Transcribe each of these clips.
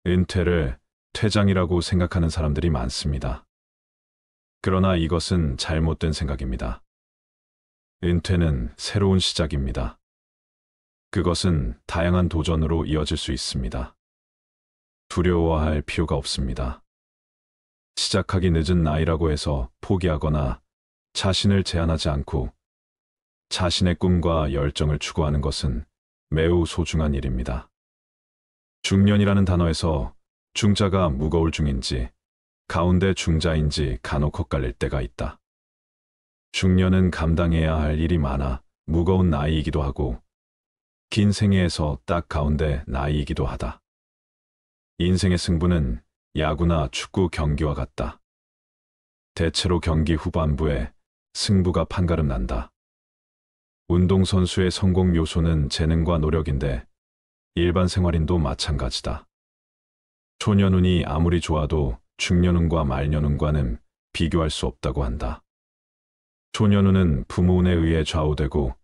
은퇴를 퇴장이라고 생각하는 사람들이 많습니다. 그러나 이것은 잘못된 생각입니다. 은퇴는 새로운 시작입니다. 그것은 다양한 도전으로 이어질 수 있습니다. 두려워할 필요가 없습니다. 시작하기 늦은 나이라고 해서 포기하거나 자신을 제한하지 않고 자신의 꿈과 열정을 추구하는 것은 매우 소중한 일입니다. 중년이라는 단어에서 중자가 무거울 중인지 가운데 중자인지 간혹 헛갈릴 때가 있다. 중년은 감당해야 할 일이 많아 무거운 나이이기도 하고 긴 생애에서 딱 가운데 나이이기도 하다. 인생의 승부는 야구나 축구 경기와 같다. 대체로 경기 후반부에 승부가 판가름 난다. 운동선수의 성공 요소는 재능과 노력인데 일반 생활인도 마찬가지다. 초년운이 아무리 좋아도 중년운과 말년운과는 비교할 수 없다고 한다. 초년운은 부모운에 의해 좌우되고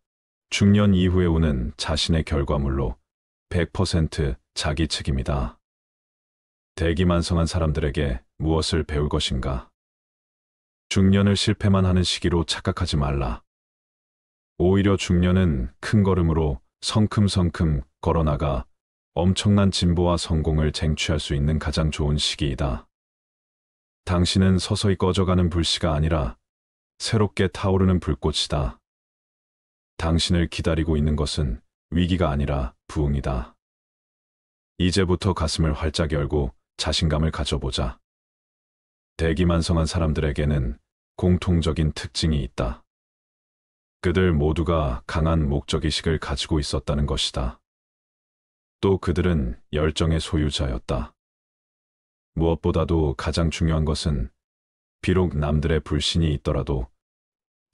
중년 이후의 운은 자신의 결과물로 100% 자기 책임이다. 대기만성한 사람들에게 무엇을 배울 것인가? 중년을 실패만 하는 시기로 착각하지 말라. 오히려 중년은 큰 걸음으로 성큼성큼 걸어나가 엄청난 진보와 성공을 쟁취할 수 있는 가장 좋은 시기이다. 당신은 서서히 꺼져가는 불씨가 아니라 새롭게 타오르는 불꽃이다. 당신을 기다리고 있는 것은 위기가 아니라 부흥이다. 이제부터 가슴을 활짝 열고 자신감을 가져보자. 대기만성한 사람들에게는 공통적인 특징이 있다. 그들 모두가 강한 목적의식을 가지고 있었다는 것이다. 또 그들은 열정의 소유자였다. 무엇보다도 가장 중요한 것은 비록 남들의 불신이 있더라도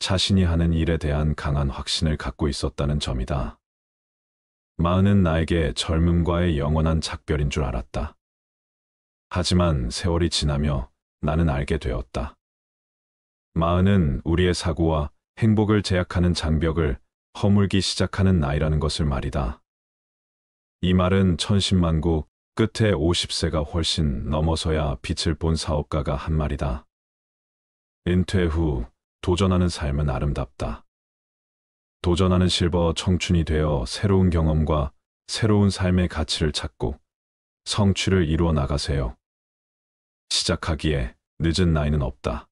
자신이 하는 일에 대한 강한 확신을 갖고 있었다는 점이다. 마흔은 나에게 젊음과의 영원한 작별인 줄 알았다. 하지만 세월이 지나며 나는 알게 되었다. 마흔은 우리의 사고와 행복을 제약하는 장벽을 허물기 시작하는 나이라는 것을 말이다. 이 말은 천신만고 끝에 50세가 훨씬 넘어서야 빛을 본 사업가가 한 말이다. 은퇴 후 도전하는 삶은 아름답다. 도전하는 실버 청춘이 되어 새로운 경험과 새로운 삶의 가치를 찾고 성취를 이루어 나가세요. 시작하기에 늦은 나이는 없다.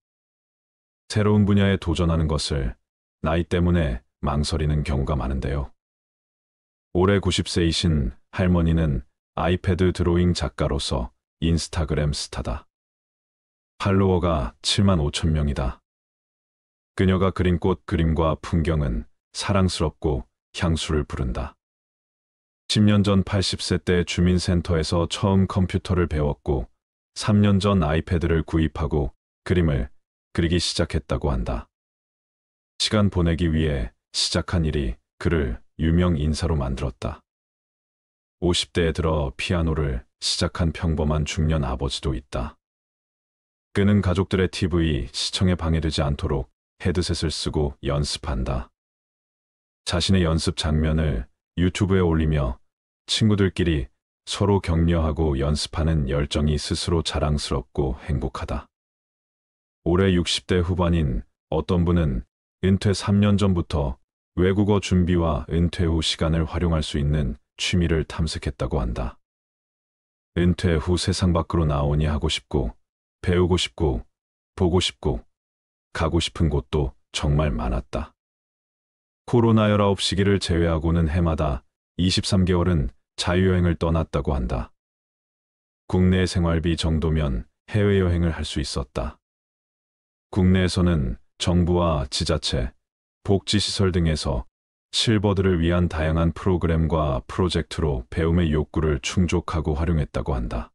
새로운 분야에 도전하는 것을 나이 때문에 망설이는 경우가 많은데요. 올해 90세이신 할머니는 아이패드 드로잉 작가로서 인스타그램 스타다. 팔로워가 7만 5천 명이다. 그녀가 그린 꽃 그림과 풍경은 사랑스럽고 향수를 부른다. 10년 전 80세 때 주민센터에서 처음 컴퓨터를 배웠고 3년 전 아이패드를 구입하고 그림을 그리기 시작했다고 한다. 시간 보내기 위해 시작한 일이 그를 유명 인사로 만들었다. 50대에 들어 피아노를 시작한 평범한 중년 아버지도 있다. 그는 가족들의 TV 시청에 방해되지 않도록 헤드셋을 쓰고 연습한다. 자신의 연습 장면을 유튜브에 올리며 친구들끼리 서로 격려하고 연습하는 열정이 스스로 자랑스럽고 행복하다. 올해 60대 후반인 어떤 분은 은퇴 3년 전부터 외국어 준비와 은퇴 후 시간을 활용할 수 있는 취미를 탐색했다고 한다. 은퇴 후 세상 밖으로 나오니 하고 싶고, 배우고 싶고, 보고 싶고, 가고 싶은 곳도 정말 많았다. 코로나19 시기를 제외하고는 해마다 23개월은 자유여행을 떠났다고 한다. 국내 생활비 정도면 해외여행을 할 수 있었다. 국내에서는 정부와 지자체, 복지시설 등에서 실버들을 위한 다양한 프로그램과 프로젝트로 배움의 욕구를 충족하고 활용했다고 한다.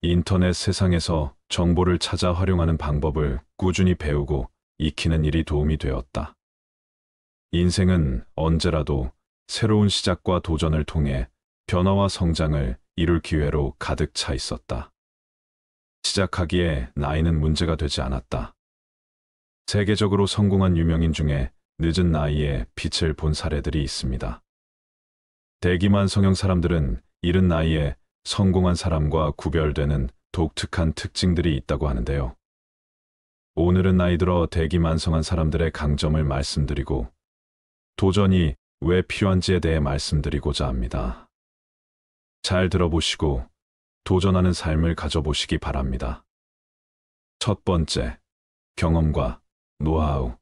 인터넷 세상에서 정보를 찾아 활용하는 방법을 꾸준히 배우고 익히는 일이 도움이 되었다. 인생은 언제라도 새로운 시작과 도전을 통해 변화와 성장을 이룰 기회로 가득 차 있었다. 시작하기에 나이는 문제가 되지 않았다. 세계적으로 성공한 유명인 중에 늦은 나이에 빛을 본 사례들이 있습니다. 대기만 성형 사람들은 이른 나이에 성공한 사람과 구별되는 독특한 특징들이 있다고 하는데요. 오늘은 나이 들어 대기만성한 사람들의 강점을 말씀드리고 도전이 왜 필요한지에 대해 말씀드리고자 합니다. 잘 들어보시고 도전하는 삶을 가져보시기 바랍니다. 첫 번째, 경험과 노하우.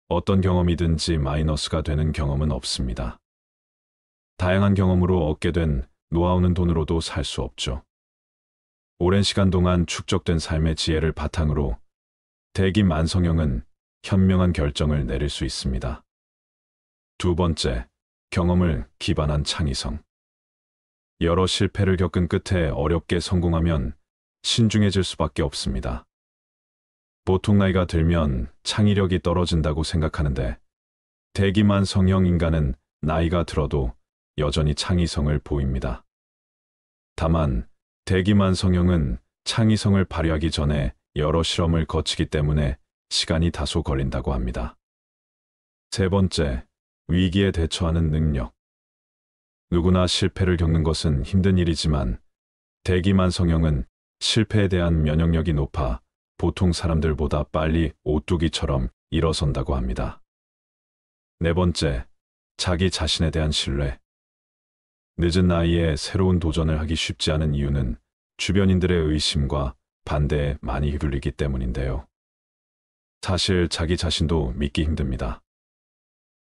어떤 경험이든지 마이너스가 되는 경험은 없습니다. 다양한 경험으로 얻게 된 노하우는 돈으로도 살 수 없죠. 오랜 시간 동안 축적된 삶의 지혜를 바탕으로 대기만성형은 현명한 결정을 내릴 수 있습니다. 두 번째, 경험을 기반한 창의성. 여러 실패를 겪은 끝에 어렵게 성공하면 신중해질 수밖에 없습니다. 보통 나이가 들면 창의력이 떨어진다고 생각하는데 대기만성형 인간은 나이가 들어도 여전히 창의성을 보입니다. 다만 대기만성형은 창의성을 발휘하기 전에 여러 실험을 거치기 때문에 시간이 다소 걸린다고 합니다. 세 번째, 위기에 대처하는 능력. 누구나 실패를 겪는 것은 힘든 일이지만 대기만성형은 실패에 대한 면역력이 높아 보통 사람들보다 빨리 오뚜기처럼 일어선다고 합니다. 네 번째, 자기 자신에 대한 신뢰. 늦은 나이에 새로운 도전을 하기 쉽지 않은 이유는 주변인들의 의심과 반대에 많이 휘둘리기 때문인데요. 사실 자기 자신도 믿기 힘듭니다.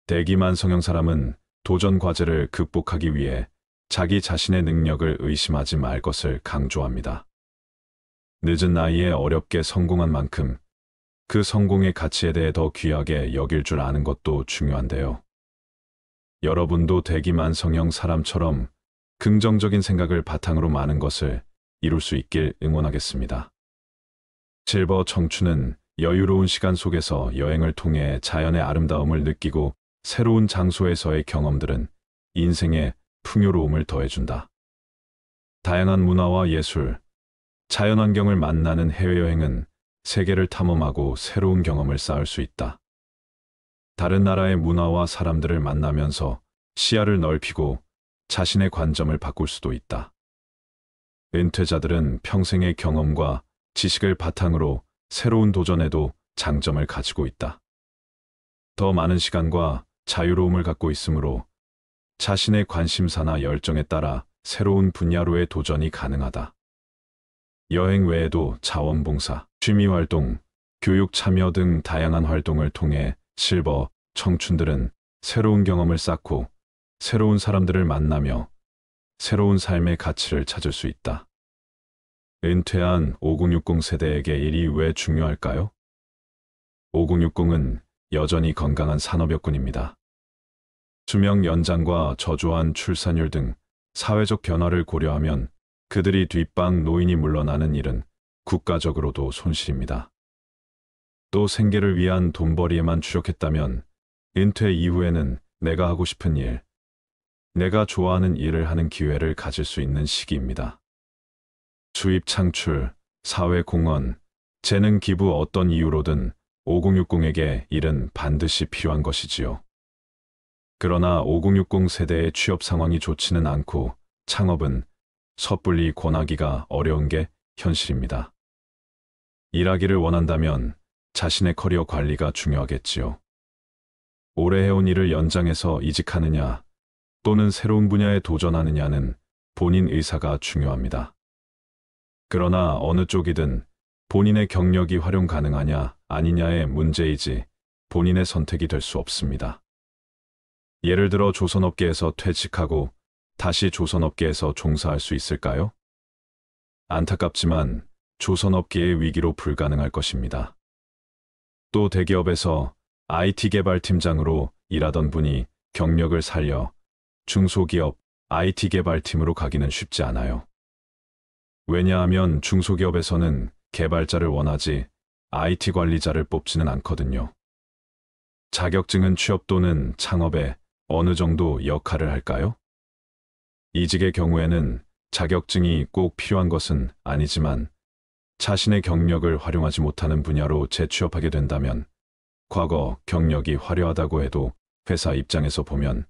대기만성형 사람은 도전 과제를 극복하기 위해 자기 자신의 능력을 의심하지 말 것을 강조합니다. 늦은 나이에 어렵게 성공한 만큼 그 성공의 가치에 대해 더 귀하게 여길 줄 아는 것도 중요한데요. 여러분도 대기만성형 사람처럼 긍정적인 생각을 바탕으로 많은 것을 이룰 수 있길 응원하겠습니다. 실버 청춘은 여유로운 시간 속에서 여행을 통해 자연의 아름다움을 느끼고 새로운 장소에서의 경험들은 인생의 풍요로움을 더해준다. 다양한 문화와 예술, 자연환경을 만나는 해외여행은 세계를 탐험하고 새로운 경험을 쌓을 수 있다. 다른 나라의 문화와 사람들을 만나면서 시야를 넓히고 자신의 관점을 바꿀 수도 있다. 은퇴자들은 평생의 경험과 지식을 바탕으로 새로운 도전에도 장점을 가지고 있다. 더 많은 시간과 자유로움을 갖고 있으므로 자신의 관심사나 열정에 따라 새로운 분야로의 도전이 가능하다. 여행 외에도 자원봉사, 취미활동, 교육 참여 등 다양한 활동을 통해 실버 청춘들은 새로운 경험을 쌓고 새로운 사람들을 만나며 새로운 삶의 가치를 찾을 수 있다. 은퇴한 5060 세대에게 일이 왜 중요할까요? 5060은 여전히 건강한 산업여군입니다. 수명 연장과 저조한 출산율 등 사회적 변화를 고려하면 그들이 뒷방 노인이 물러나는 일은 국가적으로도 손실입니다. 또 생계를 위한 돈벌이에만 주력했다면 은퇴 이후에는 내가 하고 싶은 일, 내가 좋아하는 일을 하는 기회를 가질 수 있는 시기입니다. 수입 창출, 사회 공헌, 재능 기부 어떤 이유로든 5060에게 일은 반드시 필요한 것이지요. 그러나 5060 세대의 취업 상황이 좋지는 않고 창업은 섣불리 권하기가 어려운 게 현실입니다. 일하기를 원한다면 자신의 커리어 관리가 중요하겠지요. 오래 해온 일을 연장해서 이직하느냐 또는 새로운 분야에 도전하느냐는 본인 의사가 중요합니다. 그러나 어느 쪽이든 본인의 경력이 활용 가능하냐 아니냐의 문제이지 본인의 선택이 될 수 없습니다. 예를 들어 조선업계에서 퇴직하고 다시 조선업계에서 종사할 수 있을까요? 안타깝지만 조선업계의 위기로 불가능할 것입니다. 또 대기업에서 IT 개발팀장으로 일하던 분이 경력을 살려 중소기업 IT 개발팀으로 가기는 쉽지 않아요. 왜냐하면 중소기업에서는 개발자를 원하지 IT 관리자를 뽑지는 않거든요. 자격증은 취업 또는 창업에 어느 정도 역할을 할까요? 이직의 경우에는 자격증이 꼭 필요한 것은 아니지만 자신의 경력을 활용하지 못하는 분야로 재취업하게 된다면 과거 경력이 화려하다고 해도 회사 입장에서 보면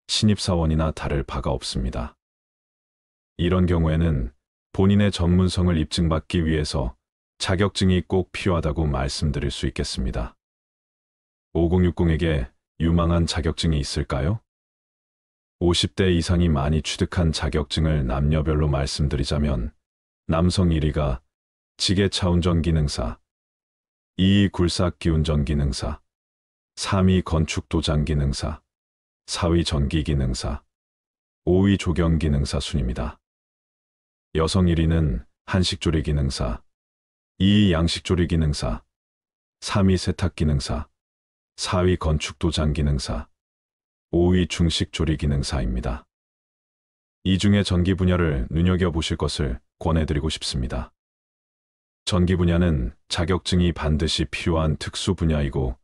신입사원이나 다를 바가 없습니다. 이런 경우에는 본인의 전문성을 입증받기 위해서 자격증이 꼭 필요하다고 말씀드릴 수 있겠습니다. 5060에게 유망한 자격증이 있을까요? 50대 이상이 많이 취득한 자격증을 남녀별로 말씀드리자면 남성 1위가 지게차 운전기능사, 2위 굴삭기운전기능사, 3위 건축도장기능사, 4위 전기기능사, 5위 조경기능사 순입니다. 여성 1위는 한식조리기능사, 2위 양식조리기능사, 3위 세탁기능사, 4위 건축도장기능사, 5위 중식조리기능사입니다. 이 중에 전기 분야를 눈여겨보실 것을 권해드리고 싶습니다. 전기 분야는 자격증이 반드시 필요한 특수 분야이고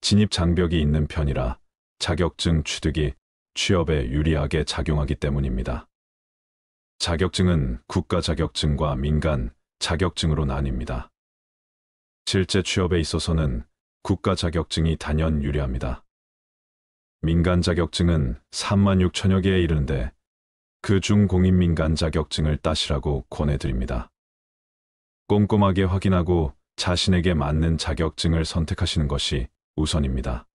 진입 장벽이 있는 편이라 자격증 취득이 취업에 유리하게 작용하기 때문입니다. 자격증은 국가 자격증과 민간 자격증으로 나뉩니다. 실제 취업에 있어서는 국가 자격증이 단연 유리합니다. 민간 자격증은 36,000여 개에 이르는데 그중 공인민간 자격증을 따시라고 권해드립니다. 꼼꼼하게 확인하고 자신에게 맞는 자격증을 선택하시는 것이 우선입니다.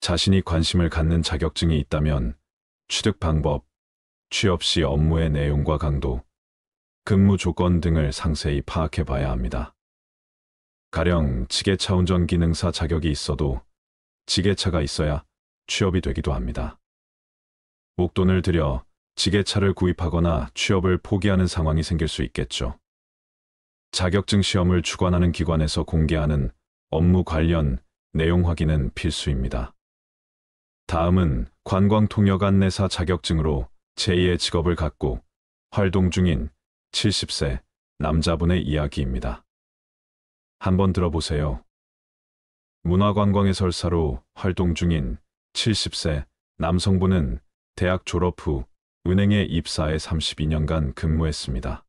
자신이 관심을 갖는 자격증이 있다면 취득 방법, 취업 시 업무의 내용과 강도, 근무 조건 등을 상세히 파악해 봐야 합니다. 가령 지게차 운전 기능사 자격이 있어도 지게차가 있어야 취업이 되기도 합니다. 목돈을 들여 지게차를 구입하거나 취업을 포기하는 상황이 생길 수 있겠죠. 자격증 시험을 주관하는 기관에서 공개하는 업무 관련 내용 확인은 필수입니다. 다음은 관광통역안내사 자격증으로 제2의 직업을 갖고 활동 중인 70세 남자분의 이야기입니다. 한번 들어보세요. 문화관광해설사로 활동 중인 70세 남성분은 대학 졸업 후 은행에 입사해 32년간 근무했습니다.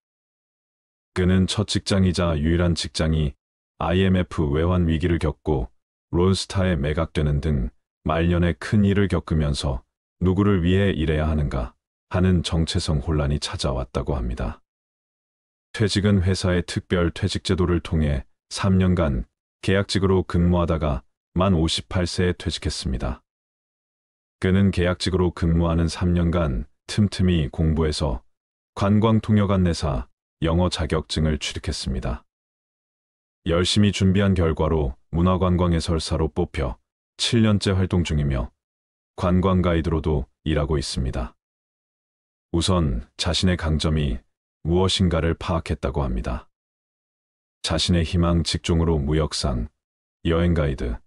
그는 첫 직장이자 유일한 직장이 IMF 외환 위기를 겪고 롤스타에 매각되는 등 말년에 큰 일을 겪으면서 누구를 위해 일해야 하는가 하는 정체성 혼란이 찾아왔다고 합니다. 퇴직은 회사의 특별 퇴직제도를 통해 3년간 계약직으로 근무하다가 만 58세에 퇴직했습니다. 그는 계약직으로 근무하는 3년간 틈틈이 공부해서 관광통역안내사 영어 자격증을 취득했습니다. 열심히 준비한 결과로 문화관광해설사로 뽑혀 7년째 활동 중이며 관광 가이드로도 일하고 있습니다. 우선 자신의 강점이 무엇인가를 파악했다고 합니다. 자신의 희망 직종으로 무역상, 여행 가이드,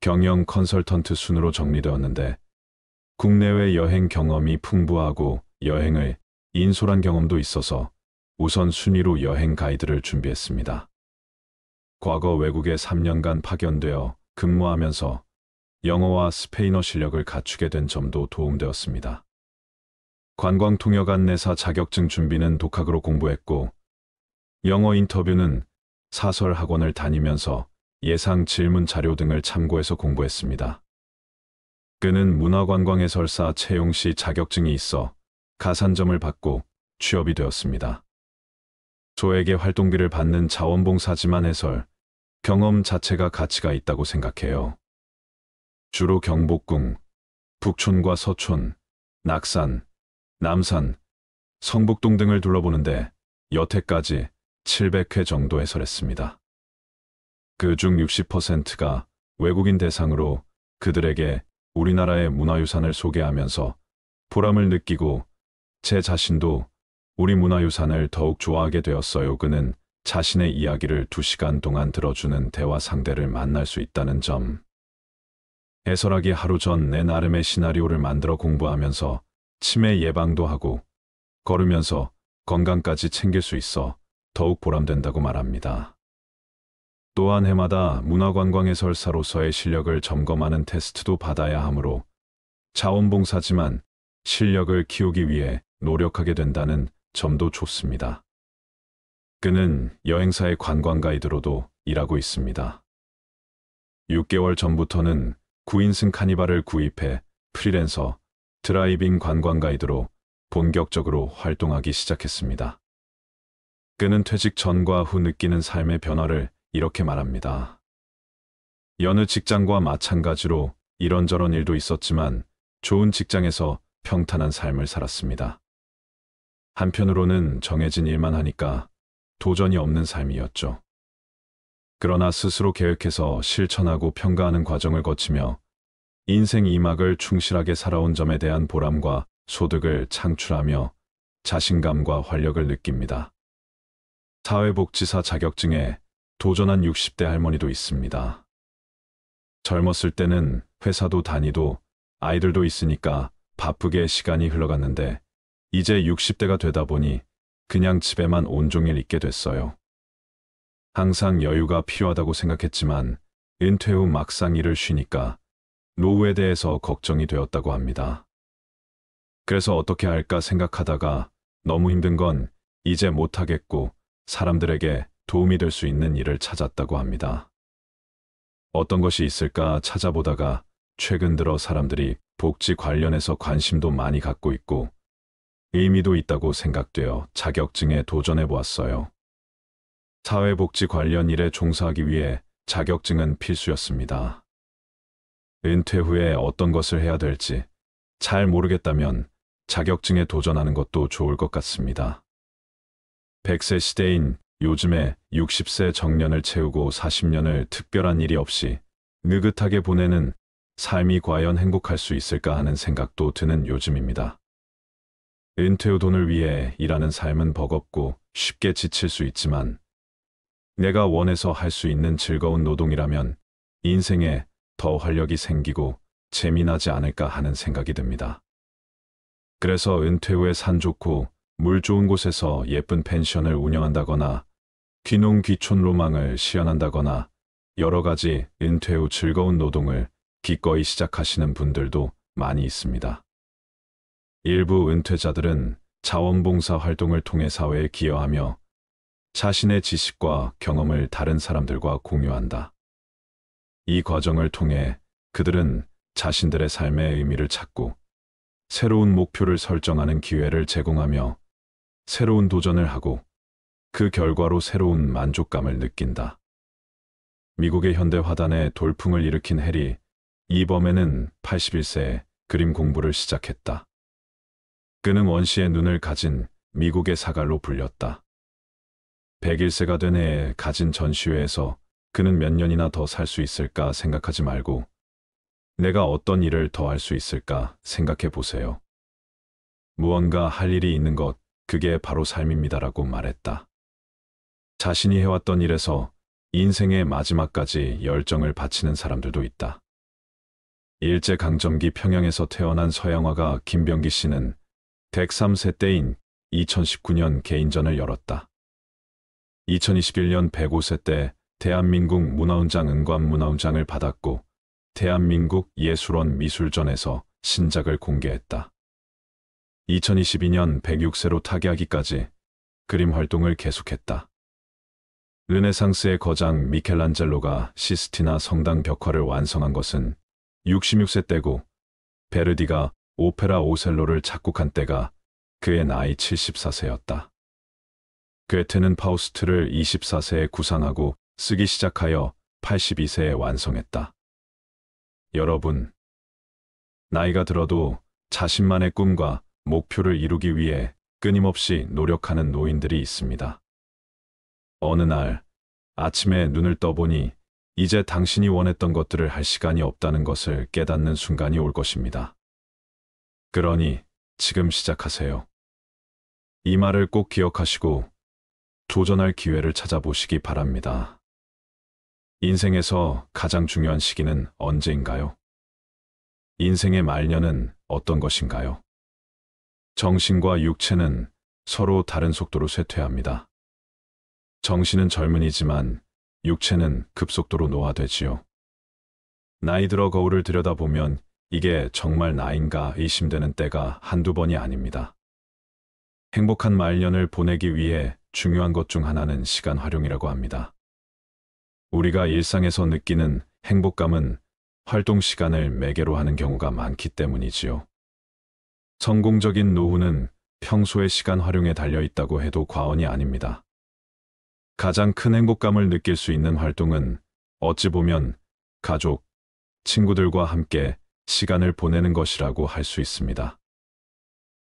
경영 컨설턴트 순으로 정리되었는데 국내외 여행 경험이 풍부하고 여행을 인솔한 경험도 있어서 우선 순위로 여행 가이드를 준비했습니다. 과거 외국에 3년간 파견되어 근무하면서 영어와 스페인어 실력을 갖추게 된 점도 도움되었습니다. 관광통역안내사 자격증 준비는 독학으로 공부했고 영어 인터뷰는 사설 학원을 다니면서 예상 질문 자료 등을 참고해서 공부했습니다. 그는 문화관광해설사 채용 시 자격증이 있어 가산점을 받고 취업이 되었습니다. 소에게 활동비를 받는 자원봉사지만 해설, 경험 자체가 가치가 있다고 생각해요. 주로 경복궁, 북촌과 서촌, 낙산, 남산, 성북동 등을 둘러보는데 여태까지 700회 정도 해설했습니다. 그중 60%가 외국인 대상으로 그들에게 우리나라의 문화유산을 소개하면서 보람을 느끼고 제 자신도 우리 문화유산을 더욱 좋아하게 되었어요. 그는 자신의 이야기를 2시간 동안 들어주는 대화 상대를 만날 수 있다는 점. 해설하기 하루 전 내 나름의 시나리오를 만들어 공부하면서 치매 예방도 하고 걸으면서 건강까지 챙길 수 있어 더욱 보람된다고 말합니다. 또한 해마다 문화관광해설사로서의 실력을 점검하는 테스트도 받아야 하므로 자원봉사지만 실력을 키우기 위해 노력하게 된다는 점도 좋습니다. 그는 여행사의 관광 가이드로도 일하고 있습니다. 6개월 전부터는 9인승 카니발을 구입해 프리랜서 드라이빙 관광 가이드로 본격적으로 활동하기 시작했습니다. 그는 퇴직 전과 후 느끼는 삶의 변화를 이렇게 말합니다. 여느 직장과 마찬가지로 이런저런 일도 있었지만 좋은 직장에서 평탄한 삶을 살았습니다. 한편으로는 정해진 일만 하니까 도전이 없는 삶이었죠. 그러나 스스로 계획해서 실천하고 평가하는 과정을 거치며 인생 2막을 충실하게 살아온 점에 대한 보람과 소득을 창출하며 자신감과 활력을 느낍니다. 사회복지사 자격증에 도전한 60대 할머니도 있습니다. 젊었을 때는 회사도 다니도 아이들도 있으니까 바쁘게 시간이 흘러갔는데 이제 60대가 되다 보니 그냥 집에만 온종일 있게 됐어요. 항상 여유가 필요하다고 생각했지만 은퇴 후 막상 일을 쉬니까 노후에 대해서 걱정이 되었다고 합니다. 그래서 어떻게 할까 생각하다가 너무 힘든 건 이제 못하겠고 사람들에게 도움이 될 수 있는 일을 찾았다고 합니다. 어떤 것이 있을까 찾아보다가 최근 들어 사람들이 복지 관련해서 관심도 많이 갖고 있고 의미도 있다고 생각되어 자격증에 도전해 보았어요. 사회복지 관련 일에 종사하기 위해 자격증은 필수였습니다. 은퇴 후에 어떤 것을 해야 될지 잘 모르겠다면 자격증에 도전하는 것도 좋을 것 같습니다. 100세 시대인 요즘에 60세 정년을 채우고 40년을 특별한 일이 없이 느긋하게 보내는 삶이 과연 행복할 수 있을까 하는 생각도 드는 요즘입니다. 은퇴 후 돈을 위해 일하는 삶은 버겁고 쉽게 지칠 수 있지만 내가 원해서 할 수 있는 즐거운 노동이라면 인생에 더 활력이 생기고 재미나지 않을까 하는 생각이 듭니다. 그래서 은퇴 후에 산 좋고 물 좋은 곳에서 예쁜 펜션을 운영한다거나 귀농 귀촌 로망을 실현한다거나 여러 가지 은퇴 후 즐거운 노동을 기꺼이 시작하시는 분들도 많이 있습니다. 일부 은퇴자들은 자원봉사 활동을 통해 사회에 기여하며 자신의 지식과 경험을 다른 사람들과 공유한다. 이 과정을 통해 그들은 자신들의 삶의 의미를 찾고 새로운 목표를 설정하는 기회를 제공하며 새로운 도전을 하고 그 결과로 새로운 만족감을 느낀다. 미국의 현대 화단에 돌풍을 일으킨 해리 이범에는 81세에 그림 공부를 시작했다. 그는 원시의 눈을 가진 미국의 사갈로 불렸다. 101세가 된 해에 가진 전시회에서 그는 몇 년이나 더 살 수 있을까 생각하지 말고 내가 어떤 일을 더 할 수 있을까 생각해 보세요. 무언가 할 일이 있는 것, 그게 바로 삶입니다라고 말했다. 자신이 해왔던 일에서 인생의 마지막까지 열정을 바치는 사람들도 있다. 일제강점기 평양에서 태어난 서양화가 김병기 씨는 103세 때인 2019년 개인전을 열었다. 2021년 105세 때 대한민국 문화훈장 은관문화훈장을 받았고 대한민국 예술원 미술전에서 신작을 공개했다. 2022년 106세로 타계하기까지 그림 활동을 계속했다. 르네상스의 거장 미켈란젤로가 시스티나 성당 벽화를 완성한 것은 66세 때고 베르디가 오페라 오셀로를 작곡한 때가 그의 나이 74세였다. 괴테는 파우스트를 24세에 구상하고 쓰기 시작하여 82세에 완성했다. 여러분, 나이가 들어도 자신만의 꿈과 목표를 이루기 위해 끊임없이 노력하는 노인들이 있습니다. 어느 날 아침에 눈을 떠보니 이제 당신이 원했던 것들을 할 시간이 없다는 것을 깨닫는 순간이 올 것입니다. 그러니 지금 시작하세요. 이 말을 꼭 기억하시고 도전할 기회를 찾아보시기 바랍니다. 인생에서 가장 중요한 시기는 언제인가요? 인생의 말년은 어떤 것인가요? 정신과 육체는 서로 다른 속도로 쇠퇴합니다. 정신은 젊은이지만 육체는 급속도로 노화되지요. 나이 들어 거울을 들여다보면 이게 정말 나인가 의심되는 때가 한두 번이 아닙니다. 행복한 말년을 보내기 위해 중요한 것 중 하나는 시간 활용이라고 합니다. 우리가 일상에서 느끼는 행복감은 활동 시간을 매개로 하는 경우가 많기 때문이지요. 성공적인 노후는 평소의 시간 활용에 달려 있다고 해도 과언이 아닙니다. 가장 큰 행복감을 느낄 수 있는 활동은 어찌 보면 가족, 친구들과 함께 시간을 보내는 것이라고 할 수 있습니다.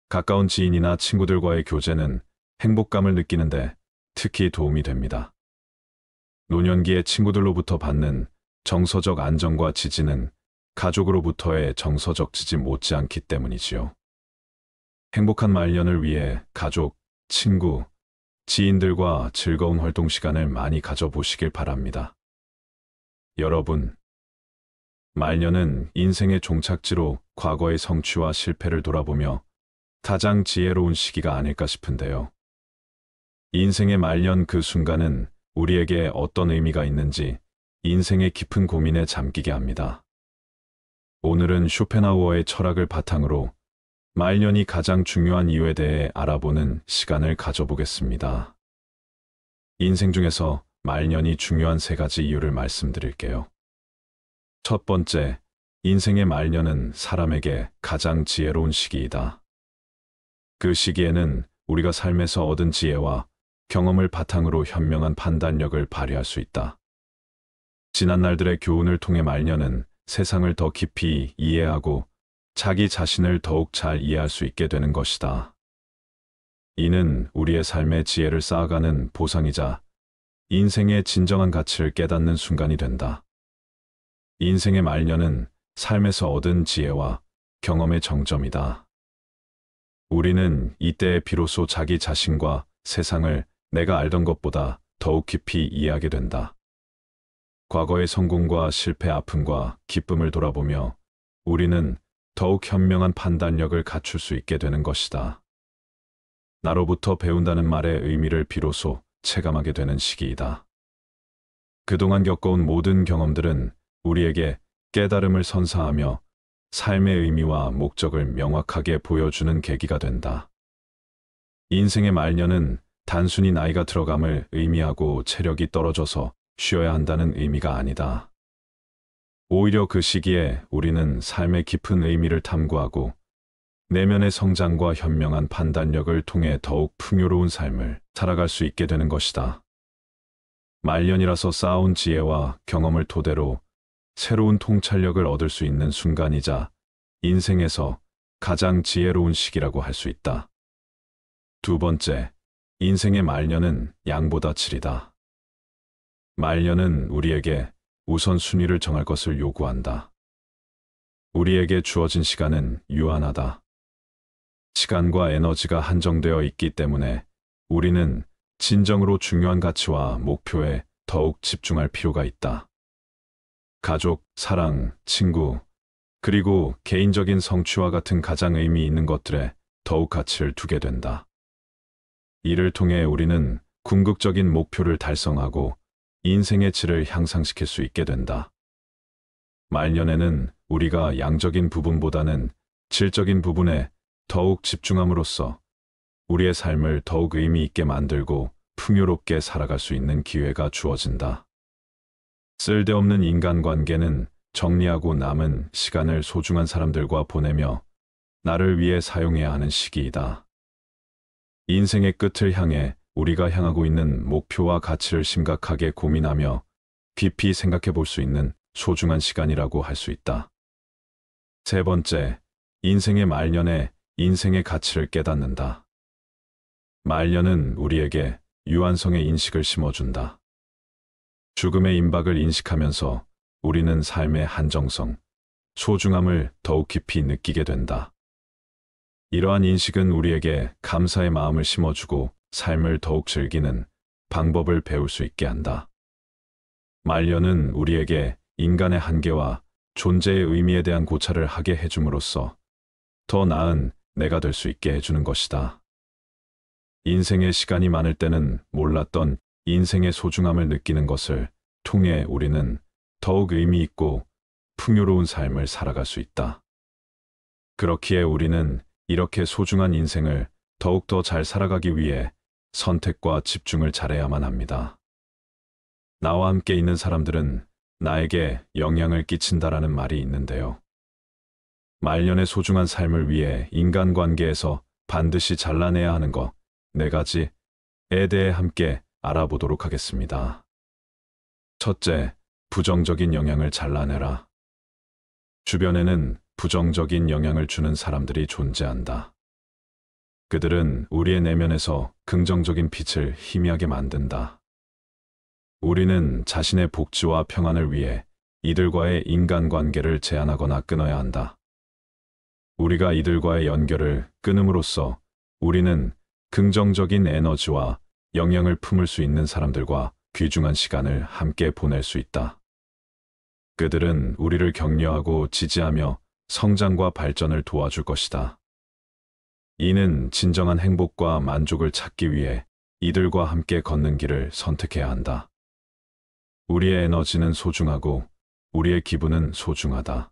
가까운 지인이나 친구들과의 교제는 행복감을 느끼는데 특히 도움이 됩니다. 노년기에 친구들로부터 받는 정서적 안정과 지지는 가족으로부터의 정서적 지지 못지않기 때문이지요. 행복한 말년을 위해 가족, 친구, 지인들과 즐거운 활동 시간을 많이 가져보시길 바랍니다. 여러분, 말년은 인생의 종착지로 과거의 성취와 실패를 돌아보며 가장 지혜로운 시기가 아닐까 싶은데요. 인생의 말년 그 순간은 우리에게 어떤 의미가 있는지 인생의 깊은 고민에 잠기게 합니다. 오늘은 쇼펜하우어의 철학을 바탕으로 말년이 가장 중요한 이유에 대해 알아보는 시간을 가져보겠습니다. 인생 중에서 말년이 중요한 3가지 이유를 말씀드릴게요. 첫 번째, 인생의 말년은 사람에게 가장 지혜로운 시기이다. 그 시기에는 우리가 삶에서 얻은 지혜와 경험을 바탕으로 현명한 판단력을 발휘할 수 있다. 지난 날들의 교훈을 통해 말년은 세상을 더 깊이 이해하고 자기 자신을 더욱 잘 이해할 수 있게 되는 것이다. 이는 우리의 삶의 지혜를 쌓아가는 보상이자 인생의 진정한 가치를 깨닫는 순간이 된다. 인생의 말년은 삶에서 얻은 지혜와 경험의 정점이다. 우리는 이때에 비로소 자기 자신과 세상을 내가 알던 것보다 더욱 깊이 이해하게 된다. 과거의 성공과 실패, 아픔과 기쁨을 돌아보며 우리는 더욱 현명한 판단력을 갖출 수 있게 되는 것이다. 나로부터 배운다는 말의 의미를 비로소 체감하게 되는 시기이다. 그동안 겪어온 모든 경험들은 우리에게 깨달음을 선사하며 삶의 의미와 목적을 명확하게 보여주는 계기가 된다. 인생의 말년은 단순히 나이가 들어감을 의미하고 체력이 떨어져서 쉬어야 한다는 의미가 아니다. 오히려 그 시기에 우리는 삶의 깊은 의미를 탐구하고 내면의 성장과 현명한 판단력을 통해 더욱 풍요로운 삶을 살아갈 수 있게 되는 것이다. 말년이라서 쌓아온 지혜와 경험을 토대로 새로운 통찰력을 얻을 수 있는 순간이자 인생에서 가장 지혜로운 시기라고 할 수 있다. 두 번째, 인생의 말년은 양보다 질이다. 말년은 우리에게 우선순위를 정할 것을 요구한다. 우리에게 주어진 시간은 유한하다. 시간과 에너지가 한정되어 있기 때문에 우리는 진정으로 중요한 가치와 목표에 더욱 집중할 필요가 있다. 가족, 사랑, 친구, 그리고 개인적인 성취와 같은 가장 의미 있는 것들에 더욱 가치를 두게 된다. 이를 통해 우리는 궁극적인 목표를 달성하고 인생의 질을 향상시킬 수 있게 된다. 말년에는 우리가 양적인 부분보다는 질적인 부분에 더욱 집중함으로써 우리의 삶을 더욱 의미 있게 만들고 풍요롭게 살아갈 수 있는 기회가 주어진다. 쓸데없는 인간관계는 정리하고 남은 시간을 소중한 사람들과 보내며 나를 위해 사용해야 하는 시기이다. 인생의 끝을 향해 우리가 향하고 있는 목표와 가치를 심각하게 고민하며 깊이 생각해 볼 수 있는 소중한 시간이라고 할 수 있다. 세 번째, 인생의 말년에 인생의 가치를 깨닫는다. 말년은 우리에게 유한성의 인식을 심어준다. 죽음의 임박을 인식하면서 우리는 삶의 한정성, 소중함을 더욱 깊이 느끼게 된다. 이러한 인식은 우리에게 감사의 마음을 심어주고 삶을 더욱 즐기는 방법을 배울 수 있게 한다. 말년은 우리에게 인간의 한계와 존재의 의미에 대한 고찰을 하게 해줌으로써 더 나은 내가 될 수 있게 해주는 것이다. 인생의 시간이 많을 때는 몰랐던 인생의 소중함을 느끼는 것을 통해 우리는 더욱 의미 있고 풍요로운 삶을 살아갈 수 있다. 그렇기에 우리는 이렇게 소중한 인생을 더욱더 잘 살아가기 위해 선택과 집중을 잘해야만 합니다. 나와 함께 있는 사람들은 나에게 영향을 끼친다라는 말이 있는데요. 말년의 소중한 삶을 위해 인간관계에서 반드시 잘라내야 하는 것 4가지에 대해 함께 알아보도록 하겠습니다. 첫째, 부정적인 영향을 잘라내라. 주변에는 부정적인 영향을 주는 사람들이 존재한다. 그들은 우리의 내면에서 긍정적인 빛을 희미하게 만든다. 우리는 자신의 복지와 평안을 위해 이들과의 인간관계를 제한하거나 끊어야 한다. 우리가 이들과의 연결을 끊음으로써 우리는 긍정적인 에너지와 영향을 품을 수 있는 사람들과 귀중한 시간을 함께 보낼 수 있다. 그들은 우리를 격려하고 지지하며 성장과 발전을 도와줄 것이다. 이는 진정한 행복과 만족을 찾기 위해 이들과 함께 걷는 길을 선택해야 한다. 우리의 에너지는 소중하고 우리의 기분은 소중하다.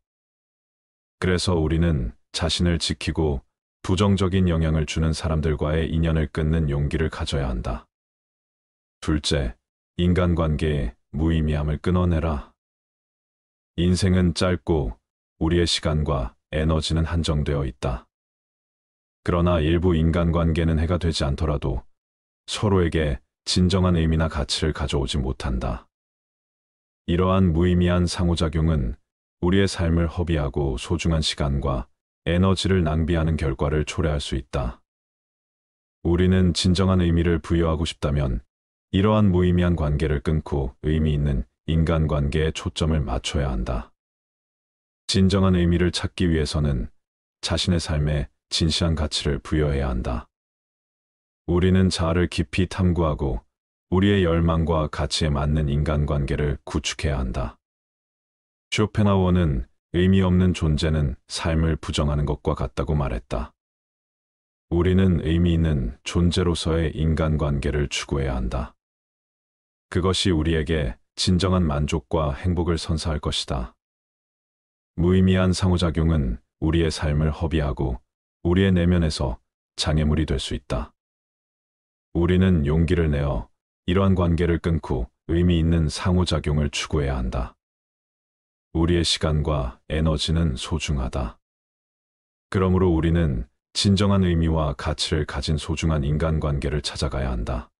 그래서 우리는 자신을 지키고 부정적인 영향을 주는 사람들과의 인연을 끊는 용기를 가져야 한다. 둘째, 인간관계의 무의미함을 끊어내라. 인생은 짧고 우리의 시간과 에너지는 한정되어 있다. 그러나 일부 인간관계는 해가 되지 않더라도 서로에게 진정한 의미나 가치를 가져오지 못한다. 이러한 무의미한 상호작용은 우리의 삶을 허비하고 소중한 시간과 에너지를 낭비하는 결과를 초래할 수 있다. 우리는 진정한 의미를 부여하고 싶다면 이러한 무의미한 관계를 끊고 의미 있는 인간관계에 초점을 맞춰야 한다. 진정한 의미를 찾기 위해서는 자신의 삶에 진시한 가치를 부여해야 한다. 우리는 자아를 깊이 탐구하고 우리의 열망과 가치에 맞는 인간관계를 구축해야 한다. 쇼펜하우어는 의미 없는 존재는 삶을 부정하는 것과 같다고 말했다. 우리는 의미 있는 존재로서의 인간관계를 추구해야 한다. 그것이 우리에게 진정한 만족과 행복을 선사할 것이다. 무의미한 상호작용은 우리의 삶을 허비하고 우리의 내면에서 장애물이 될 수 있다. 우리는 용기를 내어 이러한 관계를 끊고 의미 있는 상호작용을 추구해야 한다. 우리의 시간과 에너지는 소중하다. 그러므로 우리는 진정한 의미와 가치를 가진 소중한 인간관계를 찾아가야 한다.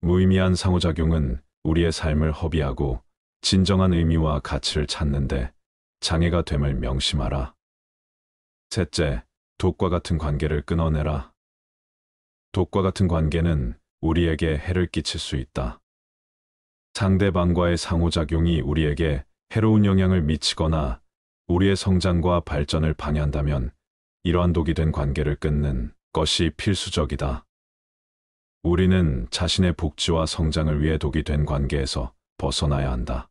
무의미한 상호작용은 우리의 삶을 허비하고 진정한 의미와 가치를 찾는데 장애가 됨을 명심하라. 셋째, 독과 같은 관계를 끊어내라. 독과 같은 관계는 우리에게 해를 끼칠 수 있다. 상대방과의 상호작용이 우리에게 해로운 영향을 미치거나 우리의 성장과 발전을 방해한다면 이러한 독이 된 관계를 끊는 것이 필수적이다. 우리는 자신의 복지와 성장을 위해 독이 된 관계에서 벗어나야 한다.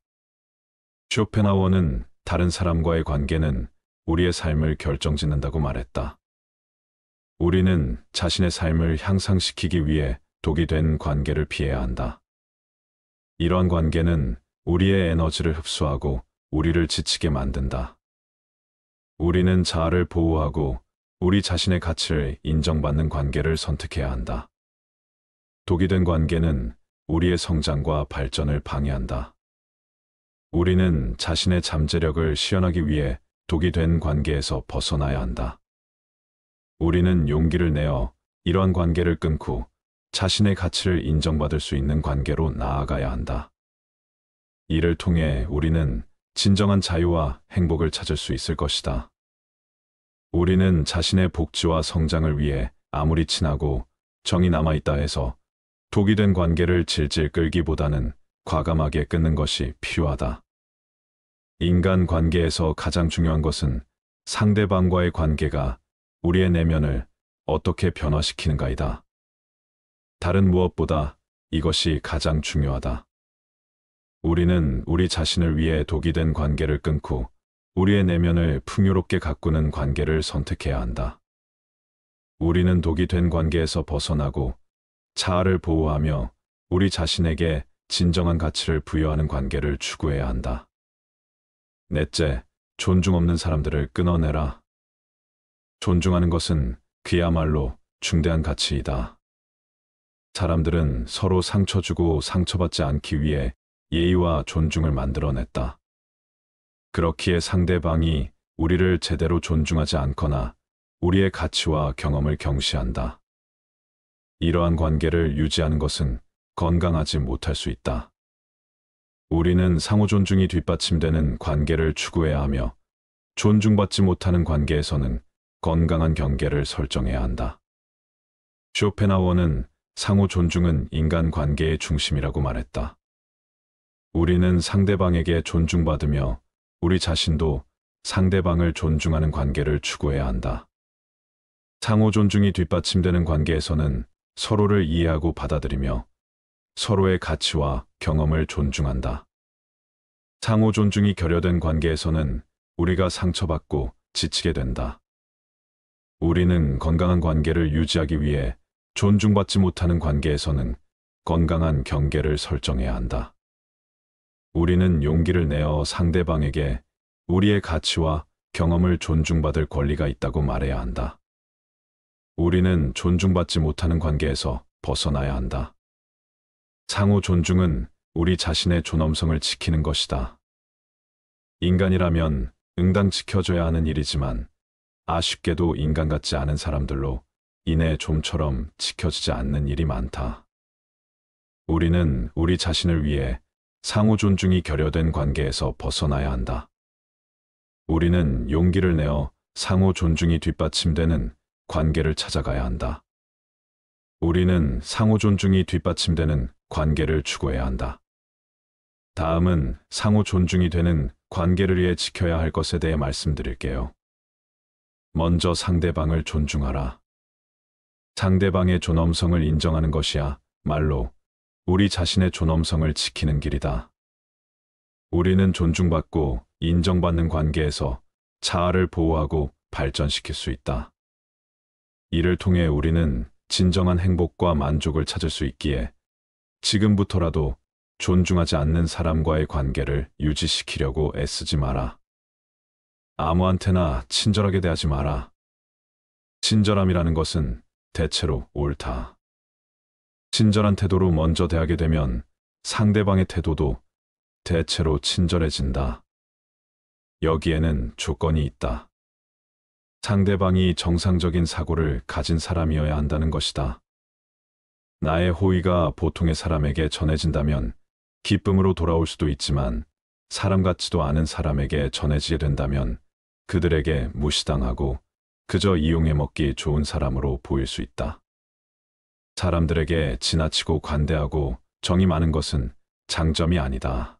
쇼펜하우어는 다른 사람과의 관계는 우리의 삶을 결정짓는다고 말했다. 우리는 자신의 삶을 향상시키기 위해 독이 된 관계를 피해야 한다. 이러한 관계는 우리의 에너지를 흡수하고 우리를 지치게 만든다. 우리는 자아를 보호하고 우리 자신의 가치를 인정받는 관계를 선택해야 한다. 독이 된 관계는 우리의 성장과 발전을 방해한다. 우리는 자신의 잠재력을 시연하기 위해 독이 된 관계에서 벗어나야 한다. 우리는 용기를 내어 이러한 관계를 끊고 자신의 가치를 인정받을 수 있는 관계로 나아가야 한다. 이를 통해 우리는 진정한 자유와 행복을 찾을 수 있을 것이다. 우리는 자신의 복지와 성장을 위해 아무리 친하고 정이 남아있다 해서 독이 된 관계를 질질 끌기보다는 과감하게 끊는 것이 필요하다. 인간 관계에서 가장 중요한 것은 상대방과의 관계가 우리의 내면을 어떻게 변화시키는가이다. 다른 무엇보다 이것이 가장 중요하다. 우리는 우리 자신을 위해 독이 된 관계를 끊고 우리의 내면을 풍요롭게 가꾸는 관계를 선택해야 한다. 우리는 독이 된 관계에서 벗어나고 자아를 보호하며 우리 자신에게 진정한 가치를 부여하는 관계를 추구해야 한다. 넷째, 존중 없는 사람들을 끊어내라. 존중하는 것은 그야말로 중대한 가치이다. 사람들은 서로 상처 주고 상처받지 않기 위해 예의와 존중을 만들어냈다. 그렇기에 상대방이 우리를 제대로 존중하지 않거나 우리의 가치와 경험을 경시한다. 이러한 관계를 유지하는 것은 건강하지 못할 수 있다. 우리는 상호 존중이 뒷받침되는 관계를 추구해야 하며 존중받지 못하는 관계에서는 건강한 경계를 설정해야 한다. 쇼펜하우어는 상호 존중은 인간 관계의 중심이라고 말했다. 우리는 상대방에게 존중받으며 우리 자신도 상대방을 존중하는 관계를 추구해야 한다. 상호 존중이 뒷받침되는 관계에서는 서로를 이해하고 받아들이며 서로의 가치와 경험을 존중한다. 상호 존중이 결여된 관계에서는 우리가 상처받고 지치게 된다. 우리는 건강한 관계를 유지하기 위해 존중받지 못하는 관계에서는 건강한 경계를 설정해야 한다. 우리는 용기를 내어 상대방에게 우리의 가치와 경험을 존중받을 권리가 있다고 말해야 한다. 우리는 존중받지 못하는 관계에서 벗어나야 한다. 상호 존중은 우리 자신의 존엄성을 지키는 것이다. 인간이라면 응당 지켜줘야 하는 일이지만 아쉽게도 인간 같지 않은 사람들로 인해 좀처럼 지켜지지 않는 일이 많다. 우리는 우리 자신을 위해 상호 존중이 결여된 관계에서 벗어나야 한다. 우리는 용기를 내어 상호 존중이 뒷받침되는 관계를 찾아가야 한다. 우리는 상호 존중이 뒷받침되는 관계를 추구해야 한다. 다음은 상호 존중이 되는 관계를 위해 지켜야 할 것에 대해 말씀드릴게요. 먼저 상대방을 존중하라. 상대방의 존엄성을 인정하는 것이야 말로 우리 자신의 존엄성을 지키는 길이다. 우리는 존중받고 인정받는 관계에서 자아를 보호하고 발전시킬 수 있다. 이를 통해 우리는 진정한 행복과 만족을 찾을 수 있기에 지금부터라도 존중하지 않는 사람과의 관계를 유지시키려고 애쓰지 마라. 아무한테나 친절하게 대하지 마라. 친절함이라는 것은 대체로 옳다. 친절한 태도로 먼저 대하게 되면 상대방의 태도도 대체로 친절해진다. 여기에는 조건이 있다. 상대방이 정상적인 사고를 가진 사람이어야 한다는 것이다. 나의 호의가 보통의 사람에게 전해진다면 기쁨으로 돌아올 수도 있지만 사람 같지도 않은 사람에게 전해지게 된다면 그들에게 무시당하고 그저 이용해 먹기 좋은 사람으로 보일 수 있다. 사람들에게 지나치고 관대하고 정이 많은 것은 장점이 아니다.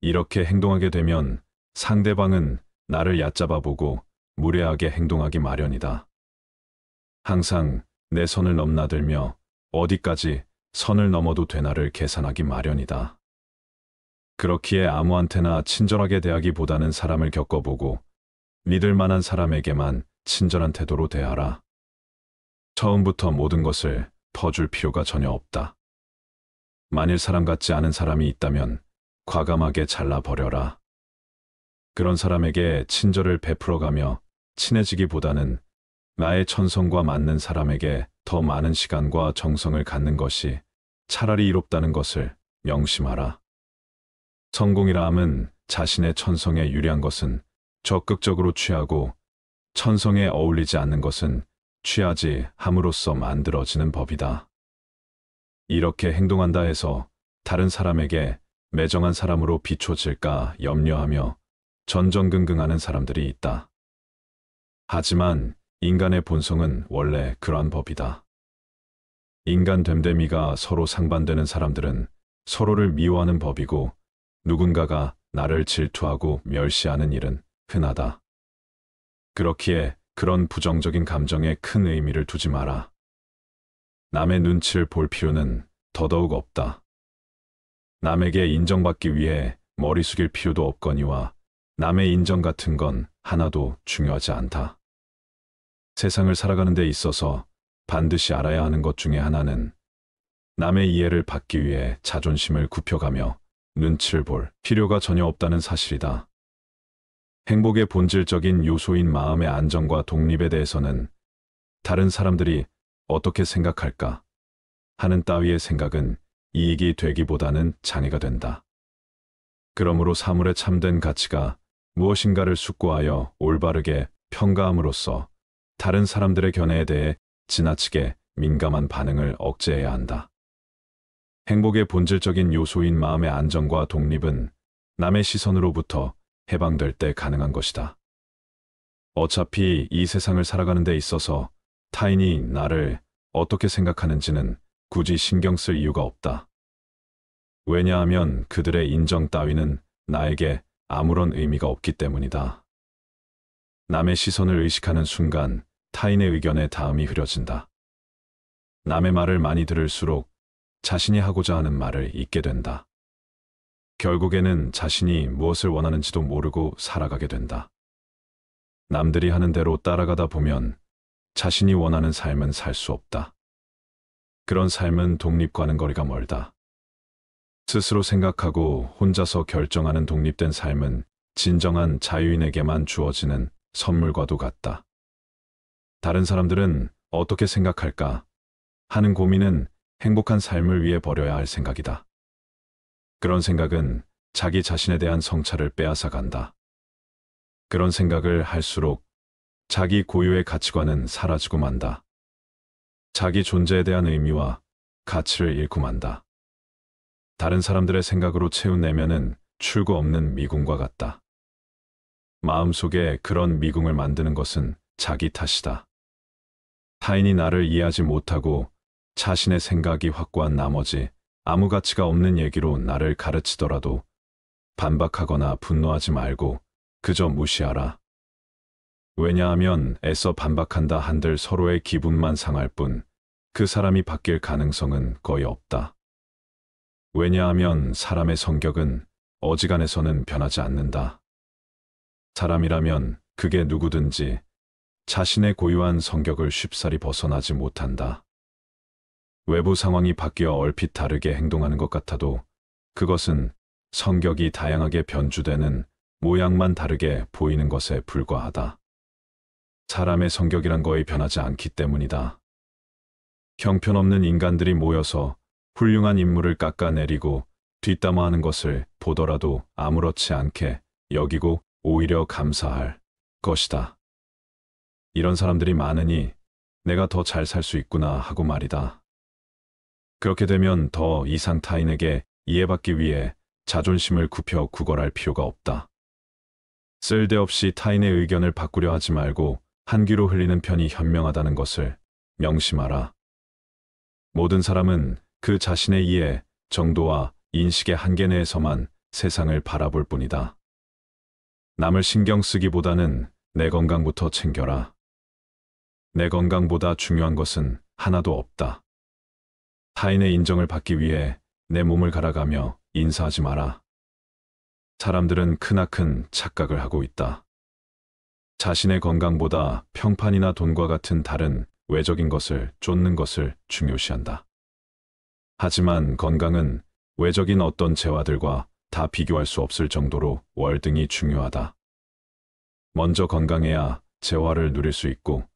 이렇게 행동하게 되면 상대방은 나를 얕잡아 보고 무례하게 행동하기 마련이다. 항상 내 선을 넘나들며 어디까지 선을 넘어도 되나를 계산하기 마련이다. 그렇기에 아무한테나 친절하게 대하기보다는 사람을 겪어보고 믿을 만한 사람에게만 친절한 태도로 대하라. 처음부터 모든 것을 퍼줄 필요가 전혀 없다. 만일 사람 같지 않은 사람이 있다면 과감하게 잘라버려라. 그런 사람에게 친절을 베풀어가며 친해지기보다는 나의 천성과 맞는 사람에게 더 많은 시간과 정성을 갖는 것이 차라리 이롭다는 것을 명심하라. 성공이라 함은 자신의 천성에 유리한 것은 적극적으로 취하고 천성에 어울리지 않는 것은 취하지 함으로써 만들어지는 법이다. 이렇게 행동한다 해서 다른 사람에게 매정한 사람으로 비춰질까 염려하며 전전긍긍하는 사람들이 있다. 하지만 인간의 본성은 원래 그러한 법이다. 인간 됨됨이가 서로 상반되는 사람들은 서로를 미워하는 법이고 누군가가 나를 질투하고 멸시하는 일은 흔하다. 그렇기에 그런 부정적인 감정에 큰 의미를 두지 마라. 남의 눈치를 볼 필요는 더더욱 없다. 남에게 인정받기 위해 머리 숙일 필요도 없거니와 남의 인정 같은 건 하나도 중요하지 않다. 세상을 살아가는 데 있어서 반드시 알아야 하는 것 중에 하나는 남의 이해를 받기 위해 자존심을 굽혀가며 눈치를 볼 필요가 전혀 없다는 사실이다. 행복의 본질적인 요소인 마음의 안정과 독립에 대해서는 다른 사람들이 어떻게 생각할까 하는 따위의 생각은 이익이 되기보다는 장애가 된다. 그러므로 사물의 참된 가치가 무엇인가를 숙고하여 올바르게 평가함으로써 다른 사람들의 견해에 대해 지나치게 민감한 반응을 억제해야 한다. 행복의 본질적인 요소인 마음의 안정과 독립은 남의 시선으로부터 해방될 때 가능한 것이다. 어차피 이 세상을 살아가는 데 있어서 타인이 나를 어떻게 생각하는지는 굳이 신경 쓸 이유가 없다. 왜냐하면 그들의 인정 따위는 나에게 아무런 의미가 없기 때문이다. 남의 시선을 의식하는 순간 타인의 의견에 다음이 흐려진다. 남의 말을 많이 들을수록 자신이 하고자 하는 말을 잊게 된다. 결국에는 자신이 무엇을 원하는지도 모르고 살아가게 된다. 남들이 하는 대로 따라가다 보면 자신이 원하는 삶은 살 수 없다. 그런 삶은 독립과는 거리가 멀다. 스스로 생각하고 혼자서 결정하는 독립된 삶은 진정한 자유인에게만 주어지는 선물과도 같다. 다른 사람들은 어떻게 생각할까 하는 고민은 행복한 삶을 위해 버려야 할 생각이다. 그런 생각은 자기 자신에 대한 성찰을 빼앗아 간다. 그런 생각을 할수록 자기 고유의 가치관은 사라지고 만다. 자기 존재에 대한 의미와 가치를 잃고 만다. 다른 사람들의 생각으로 채운 내면은 출구 없는 미궁과 같다. 마음속에 그런 미궁을 만드는 것은 자기 탓이다. 타인이 나를 이해하지 못하고 자신의 생각이 확고한 나머지 아무 가치가 없는 얘기로 나를 가르치더라도 반박하거나 분노하지 말고 그저 무시하라. 왜냐하면 애써 반박한다 한들 서로의 기분만 상할 뿐 그 사람이 바뀔 가능성은 거의 없다. 왜냐하면 사람의 성격은 어지간해서는 변하지 않는다. 사람이라면 그게 누구든지 자신의 고유한 성격을 쉽사리 벗어나지 못한다. 외부 상황이 바뀌어 얼핏 다르게 행동하는 것 같아도 그것은 성격이 다양하게 변주되는 모양만 다르게 보이는 것에 불과하다. 사람의 성격이란 거의 변하지 않기 때문이다. 형편없는 인간들이 모여서 훌륭한 인물을 깎아내리고 뒷담화하는 것을 보더라도 아무렇지 않게 여기고 오히려 감사할 것이다. 이런 사람들이 많으니 내가 더 잘 살 수 있구나 하고 말이다. 그렇게 되면 더 이상 타인에게 이해받기 위해 자존심을 굽혀 구걸할 필요가 없다. 쓸데없이 타인의 의견을 바꾸려 하지 말고 한 귀로 흘리는 편이 현명하다는 것을 명심하라. 모든 사람은 그 자신의 이해, 정도와 인식의 한계 내에서만 세상을 바라볼 뿐이다. 남을 신경 쓰기보다는 내 건강부터 챙겨라. 내 건강보다 중요한 것은 하나도 없다. 타인의 인정을 받기 위해 내 몸을 갈아가며 인사하지 마라. 사람들은 크나큰 착각을 하고 있다. 자신의 건강보다 평판이나 돈과 같은 다른 외적인 것을 쫓는 것을 중요시한다. 하지만 건강은 외적인 어떤 재화들과 다 비교할 수 없을 정도로 월등히 중요하다. 먼저 건강해야 재화를 누릴 수 있고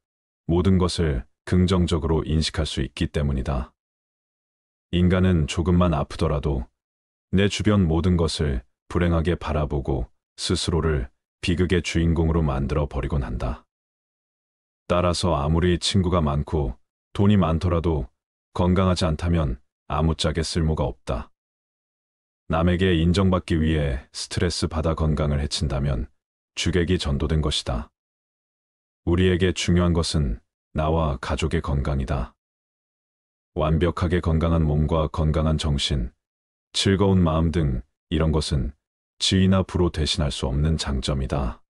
모든 것을 긍정적으로 인식할 수 있기 때문이다. 인간은 조금만 아프더라도 내 주변 모든 것을 불행하게 바라보고 스스로를 비극의 주인공으로 만들어 버리곤 한다. 따라서 아무리 친구가 많고 돈이 많더라도 건강하지 않다면 아무짝에 쓸모가 없다. 남에게 인정받기 위해 스트레스 받아 건강을 해친다면 주객이 전도된 것이다. 우리에게 중요한 것은 나와 가족의 건강이다. 완벽하게 건강한 몸과 건강한 정신, 즐거운 마음 등 이런 것은 지위나 부로 대신할 수 없는 장점이다.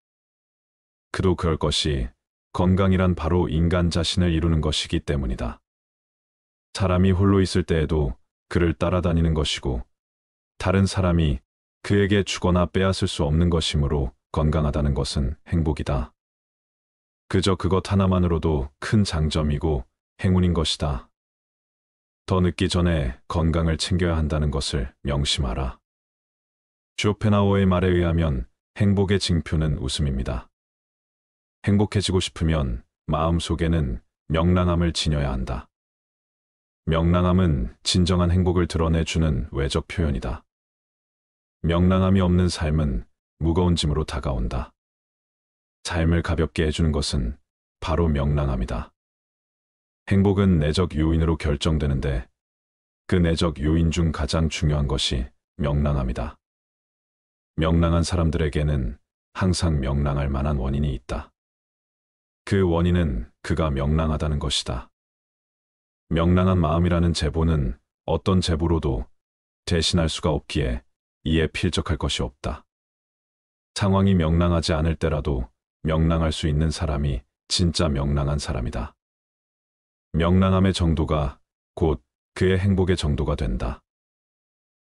그도 그럴 것이 건강이란 바로 인간 자신을 이루는 것이기 때문이다. 사람이 홀로 있을 때에도 그를 따라다니는 것이고 다른 사람이 그에게 주거나 빼앗을 수 없는 것이므로 건강하다는 것은 행복이다. 그저 그것 하나만으로도 큰 장점이고 행운인 것이다. 더 늦기 전에 건강을 챙겨야 한다는 것을 명심하라. 쇼펜하우어의 말에 의하면 행복의 징표는 웃음입니다. 행복해지고 싶으면 마음속에는 명랑함을 지녀야 한다. 명랑함은 진정한 행복을 드러내주는 외적 표현이다. 명랑함이 없는 삶은 무거운 짐으로 다가온다. 삶을 가볍게 해주는 것은 바로 명랑함이다. 행복은 내적 요인으로 결정되는데 그 내적 요인 중 가장 중요한 것이 명랑함이다. 명랑한 사람들에게는 항상 명랑할 만한 원인이 있다. 그 원인은 그가 명랑하다는 것이다. 명랑한 마음이라는 제보는 어떤 제보로도 대신할 수가 없기에 이에 필적할 것이 없다. 상황이 명랑하지 않을 때라도 명랑할 수 있는 사람이 진짜 명랑한 사람이다. 명랑함의 정도가 곧 그의 행복의 정도가 된다.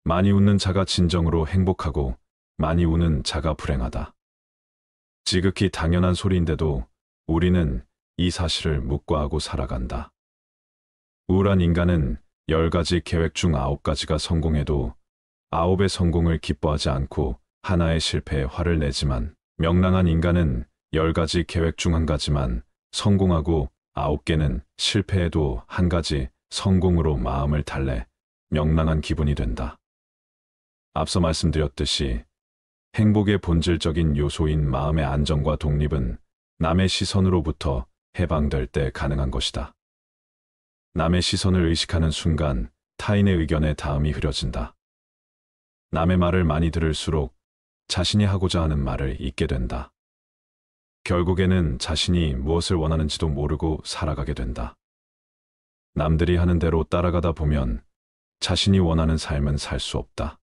많이 웃는 자가 진정으로 행복하고 많이 우는 자가 불행하다. 지극히 당연한 소리인데도 우리는 이 사실을 묵과하고 살아간다. 우울한 인간은 10가지 계획 중 9가지가 성공해도 9의 성공을 기뻐하지 않고 하나의 실패에 화를 내지만 명랑한 인간은 10가지 계획 중 1가지만 성공하고 9개는 실패해도 1가지 성공으로 마음을 달래 명랑한 기분이 된다. 앞서 말씀드렸듯이 행복의 본질적인 요소인 마음의 안정과 독립은 남의 시선으로부터 해방될 때 가능한 것이다. 남의 시선을 의식하는 순간 타인의 의견에 다음이 흐려진다. 남의 말을 많이 들을수록 자신이 하고자 하는 말을 잊게 된다. 결국에는 자신이 무엇을 원하는지도 모르고 살아가게 된다. 남들이 하는 대로 따라가다 보면 자신이 원하는 삶은 살 수 없다.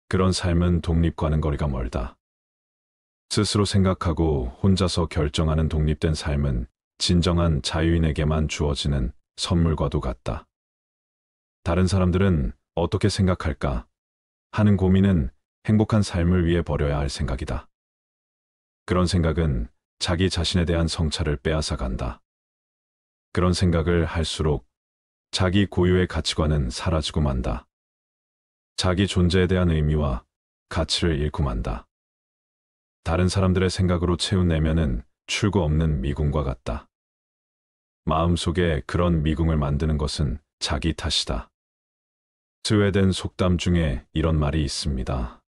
그런 삶은 독립과는 거리가 멀다. 스스로 생각하고 혼자서 결정하는 독립된 삶은 진정한 자유인에게만 주어지는 선물과도 같다. 다른 사람들은 어떻게 생각할까 하는 고민은 행복한 삶을 위해 버려야 할 생각이다. 그런 생각은 자기 자신에 대한 성찰을 빼앗아 간다. 그런 생각을 할수록 자기 고유의 가치관은 사라지고 만다. 자기 존재에 대한 의미와 가치를 잃고 만다. 다른 사람들의 생각으로 채운 내면은 출구 없는 미궁과 같다. 마음속에 그런 미궁을 만드는 것은 자기 탓이다. 스웨덴 속담 중에 이런 말이 있습니다.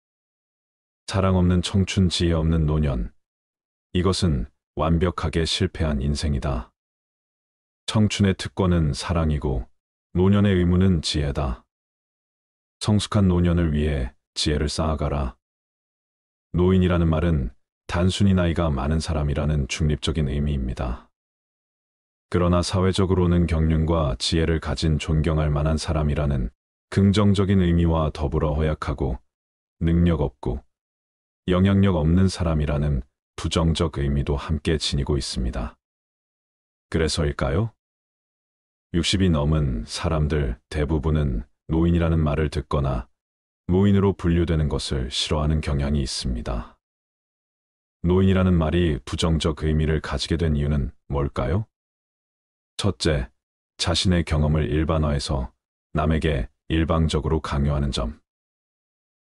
사랑 없는 청춘, 지혜 없는 노년. 이것은 완벽하게 실패한 인생이다. 청춘의 특권은 사랑이고 노년의 의무는 지혜다. 성숙한 노년을 위해 지혜를 쌓아가라. 노인이라는 말은 단순히 나이가 많은 사람이라는 중립적인 의미입니다. 그러나 사회적으로는 경륜과 지혜를 가진 존경할 만한 사람이라는 긍정적인 의미와 더불어 허약하고 능력 없고 영향력 없는 사람이라는 부정적 의미도 함께 지니고 있습니다. 그래서일까요? 60이 넘은 사람들 대부분은 노인이라는 말을 듣거나 노인으로 분류되는 것을 싫어하는 경향이 있습니다. 노인이라는 말이 부정적 의미를 가지게 된 이유는 뭘까요? 첫째, 자신의 경험을 일반화해서 남에게 일방적으로 강요하는 점.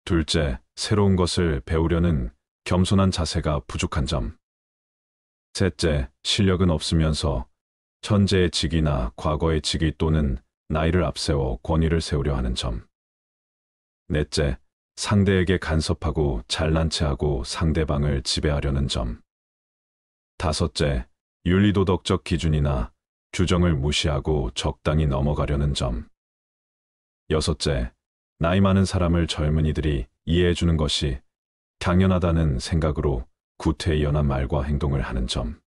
둘째, 새로운 것을 배우려는 겸손한 자세가 부족한 점. 셋째, 실력은 없으면서 현재의 직위나 과거의 직위 또는 나이를 앞세워 권위를 세우려 하는 점. 넷째, 상대에게 간섭하고 잘난 체하고 상대방을 지배하려는 점. 다섯째, 윤리도덕적 기준이나 규정을 무시하고 적당히 넘어가려는 점. 여섯째, 나이 많은 사람을 젊은이들이 이해해주는 것이 당연하다는 생각으로 구태의연한 말과 행동을 하는 점.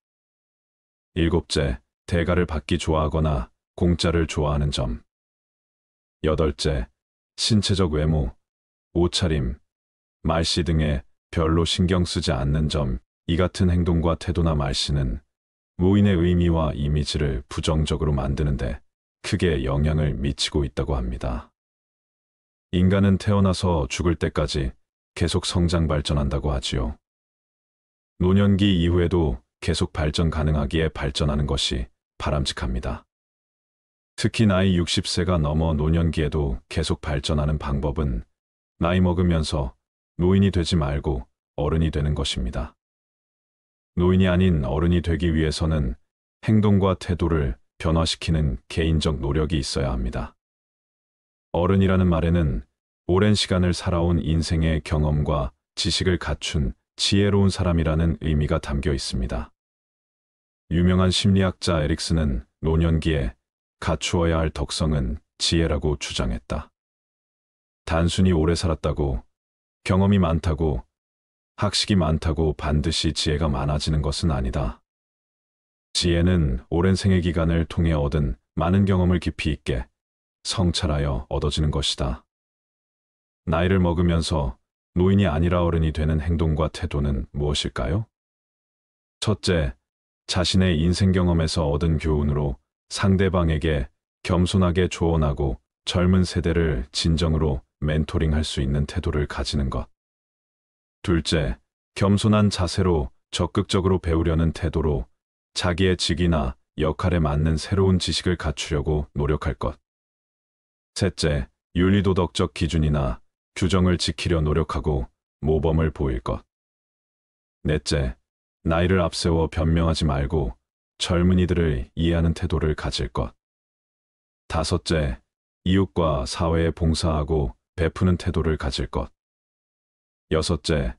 일곱째, 대가를 받기 좋아하거나 공짜를 좋아하는 점. 여덟째, 신체적 외모, 옷차림, 말씨 등에 별로 신경 쓰지 않는 점. 이 같은 행동과 태도나 말씨는 노인의 의미와 이미지를 부정적으로 만드는데 크게 영향을 미치고 있다고 합니다. 인간은 태어나서 죽을 때까지 계속 성장 발전한다고 하지요. 노년기 이후에도 계속 발전 가능하기에 발전하는 것이 바람직합니다. 특히 나이 60세가 넘어 노년기에도 계속 발전하는 방법은 나이 먹으면서 노인이 되지 말고 어른이 되는 것입니다. 노인이 아닌 어른이 되기 위해서는 행동과 태도를 변화시키는 개인적 노력이 있어야 합니다. 어른이라는 말에는 오랜 시간을 살아온 인생의 경험과 지식을 갖춘 지혜로운 사람이라는 의미가 담겨 있습니다. 유명한 심리학자 에릭슨은 노년기에 갖추어야 할 덕성은 지혜라고 주장했다. 단순히 오래 살았다고, 경험이 많다고, 학식이 많다고 반드시 지혜가 많아지는 것은 아니다. 지혜는 오랜 생애 기간을 통해 얻은 많은 경험을 깊이 있게 성찰하여 얻어지는 것이다. 나이를 먹으면서 노인이 아니라 어른이 되는 행동과 태도는 무엇일까요? 첫째, 자신의 인생 경험에서 얻은 교훈으로 상대방에게 겸손하게 조언하고 젊은 세대를 진정으로 멘토링할 수 있는 태도를 가지는 것. 둘째, 겸손한 자세로 적극적으로 배우려는 태도로 자기의 직위나 역할에 맞는 새로운 지식을 갖추려고 노력할 것. 셋째, 윤리도덕적 기준이나 규정을 지키려 노력하고 모범을 보일 것. 넷째, 나이를 앞세워 변명하지 말고 젊은이들을 이해하는 태도를 가질 것. 다섯째, 이웃과 사회에 봉사하고 베푸는 태도를 가질 것. 여섯째,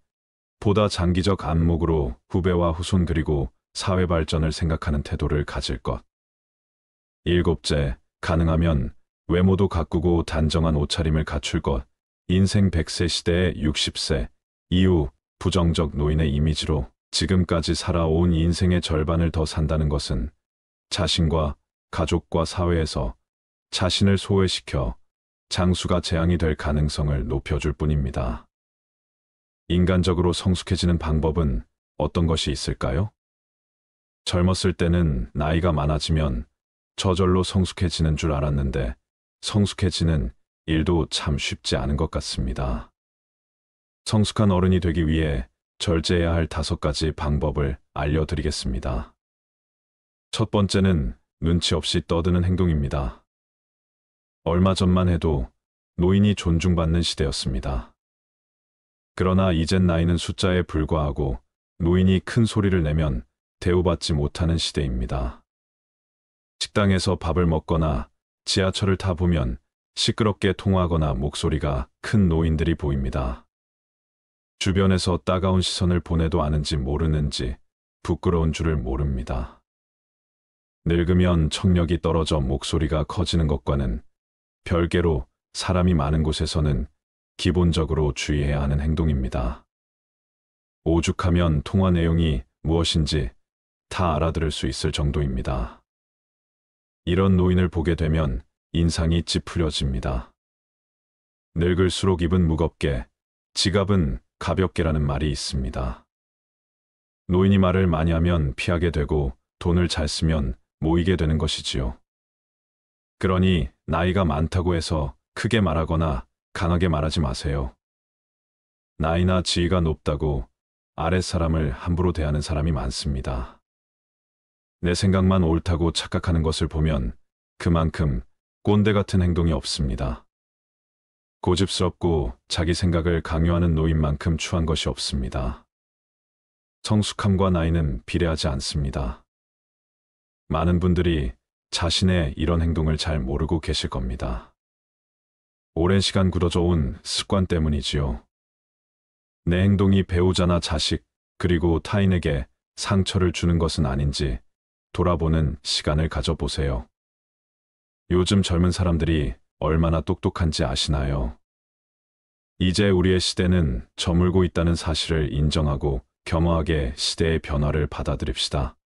보다 장기적 안목으로 후배와 후손 그리고 사회 발전을 생각하는 태도를 가질 것. 일곱째, 가능하면 외모도 가꾸고 단정한 옷차림을 갖출 것. 인생 100세 시대의 60세 이후 부정적 노인의 이미지로 지금까지 살아온 인생의 절반을 더 산다는 것은 자신과 가족과 사회에서 자신을 소외시켜 장수가 재앙이 될 가능성을 높여줄 뿐입니다. 인간적으로 성숙해지는 방법은 어떤 것이 있을까요? 젊었을 때는 나이가 많아지면 저절로 성숙해지는 줄 알았는데 성숙해지는 일도 참 쉽지 않은 것 같습니다. 성숙한 어른이 되기 위해 절제해야 할 5가지 방법을 알려드리겠습니다. 첫 번째는 눈치 없이 떠드는 행동입니다. 얼마 전만 해도 노인이 존중받는 시대였습니다. 그러나 이젠 나이는 숫자에 불과하고 노인이 큰 소리를 내면 대우받지 못하는 시대입니다. 식당에서 밥을 먹거나 지하철을 타보면 시끄럽게 통화하거나 목소리가 큰 노인들이 보입니다. 주변에서 따가운 시선을 보내도 아는지 모르는지 부끄러운 줄을 모릅니다. 늙으면 청력이 떨어져 목소리가 커지는 것과는 별개로 사람이 많은 곳에서는 기본적으로 주의해야 하는 행동입니다. 오죽하면 통화 내용이 무엇인지 다 알아들을 수 있을 정도입니다. 이런 노인을 보게 되면 인상이 찌푸려집니다. 늙을수록 입은 무겁게, 지갑은 가볍게라는 말이 있습니다. 노인이 말을 많이 하면 피하게 되고 돈을 잘 쓰면 모이게 되는 것이지요. 그러니 나이가 많다고 해서 크게 말하거나 강하게 말하지 마세요. 나이나 지위가 높다고 아랫사람을 함부로 대하는 사람이 많습니다. 내 생각만 옳다고 착각하는 것을 보면 그만큼 꼰대 같은 행동이 없습니다. 고집스럽고 자기 생각을 강요하는 노인만큼 추한 것이 없습니다. 성숙함과 나이는 비례하지 않습니다. 많은 분들이 자신의 이런 행동을 잘 모르고 계실 겁니다. 오랜 시간 굳어져 온 습관 때문이지요. 내 행동이 배우자나 자식, 그리고 타인에게 상처를 주는 것은 아닌지 돌아보는 시간을 가져보세요. 요즘 젊은 사람들이 얼마나 똑똑한지 아시나요? 이제 우리의 시대는 저물고 있다는 사실을 인정하고 겸허하게 시대의 변화를 받아들입시다.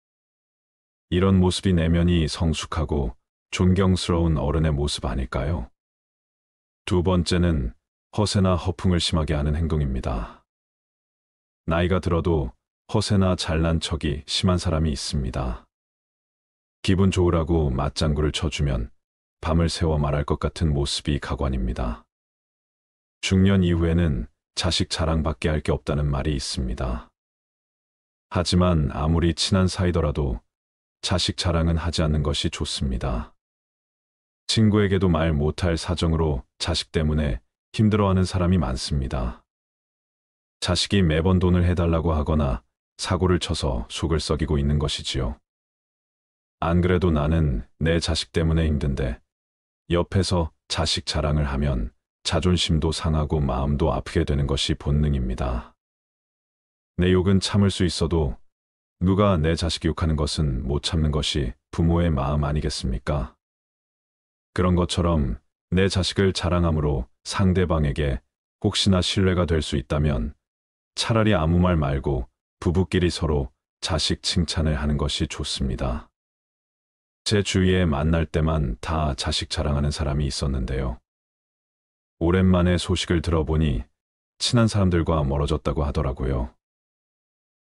이런 모습이 내면이 성숙하고 존경스러운 어른의 모습 아닐까요? 두 번째는 허세나 허풍을 심하게 하는 행동입니다. 나이가 들어도 허세나 잘난 척이 심한 사람이 있습니다. 기분 좋으라고 맞장구를 쳐주면 밤을 새워 말할 것 같은 모습이 가관입니다. 중년 이후에는 자식 자랑밖에 할 게 없다는 말이 있습니다. 하지만 아무리 친한 사이더라도 자식 자랑은 하지 않는 것이 좋습니다. 친구에게도 말 못할 사정으로 자식 때문에 힘들어하는 사람이 많습니다. 자식이 매번 돈을 해달라고 하거나 사고를 쳐서 속을 썩이고 있는 것이지요. 안 그래도 나는 내 자식 때문에 힘든데 옆에서 자식 자랑을 하면 자존심도 상하고 마음도 아프게 되는 것이 본능입니다. 내 욕은 참을 수 있어도 누가 내 자식 욕하는 것은 못 참는 것이 부모의 마음 아니겠습니까? 그런 것처럼 내 자식을 자랑함으로 상대방에게 혹시나 신뢰가 될 수 있다면 차라리 아무 말 말고 부부끼리 서로 자식 칭찬을 하는 것이 좋습니다. 제 주위에 만날 때만 다 자식 자랑하는 사람이 있었는데요. 오랜만에 소식을 들어보니 친한 사람들과 멀어졌다고 하더라고요.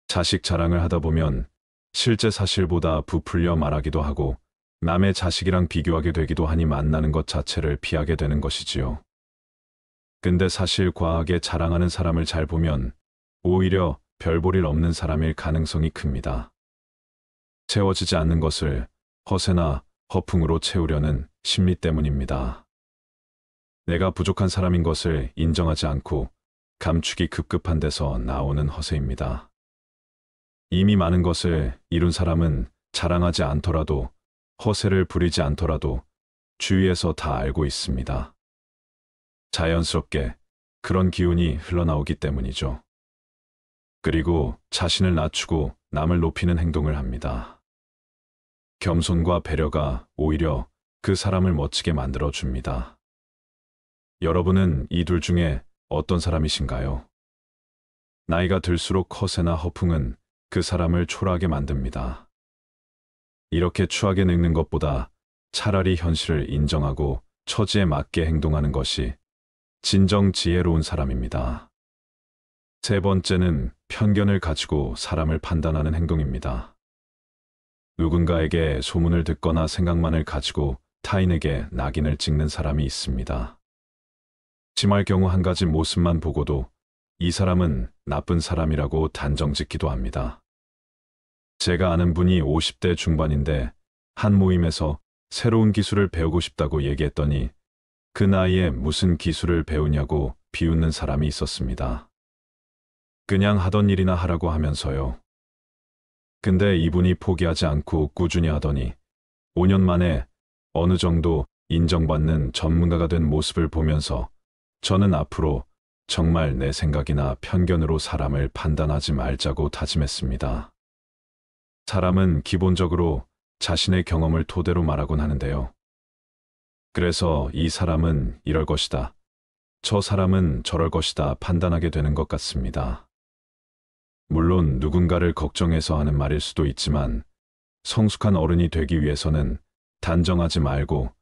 자식 자랑을 하다 보면 실제 사실보다 부풀려 말하기도 하고 남의 자식이랑 비교하게 되기도 하니 만나는 것 자체를 피하게 되는 것이지요. 근데 사실 과하게 자랑하는 사람을 잘 보면 오히려 별 볼 일 없는 사람일 가능성이 큽니다. 채워지지 않는 것을 허세나 허풍으로 채우려는 심리 때문입니다. 내가 부족한 사람인 것을 인정하지 않고 감추기 급급한 데서 나오는 허세입니다. 이미 많은 것을 이룬 사람은 자랑하지 않더라도 허세를 부리지 않더라도 주위에서 다 알고 있습니다. 자연스럽게 그런 기운이 흘러나오기 때문이죠. 그리고 자신을 낮추고 남을 높이는 행동을 합니다. 겸손과 배려가 오히려 그 사람을 멋지게 만들어 줍니다. 여러분은 이 둘 중에 어떤 사람이신가요? 나이가 들수록 허세나 허풍은 그 사람을 초라하게 만듭니다. 이렇게 추하게 늙는 것보다 차라리 현실을 인정하고 처지에 맞게 행동하는 것이 진정 지혜로운 사람입니다. 세 번째는 편견을 가지고 사람을 판단하는 행동입니다. 누군가에게 소문을 듣거나 생각만을 가지고 타인에게 낙인을 찍는 사람이 있습니다. 심할 경우 한 가지 모습만 보고도 이 사람은 나쁜 사람이라고 단정짓기도 합니다. 제가 아는 분이 50대 중반인데 한 모임에서 새로운 기술을 배우고 싶다고 얘기했더니 그 나이에 무슨 기술을 배우냐고 비웃는 사람이 있었습니다. 그냥 하던 일이나 하라고 하면서요. 근데 이분이 포기하지 않고 꾸준히 하더니 5년 만에 어느 정도 인정받는 전문가가 된 모습을 보면서 저는 앞으로 정말 내 생각이나 편견으로 사람을 판단하지 말자고 다짐했습니다. 사람은 기본적으로 자신의 경험을 토대로 말하곤 하는데요. 그래서 이 사람은 이럴 것이다, 저 사람은 저럴 것이다 판단하게 되는 것 같습니다. 물론 누군가를 걱정해서 하는 말일 수도 있지만 성숙한 어른이 되기 위해서는 단정하지 말고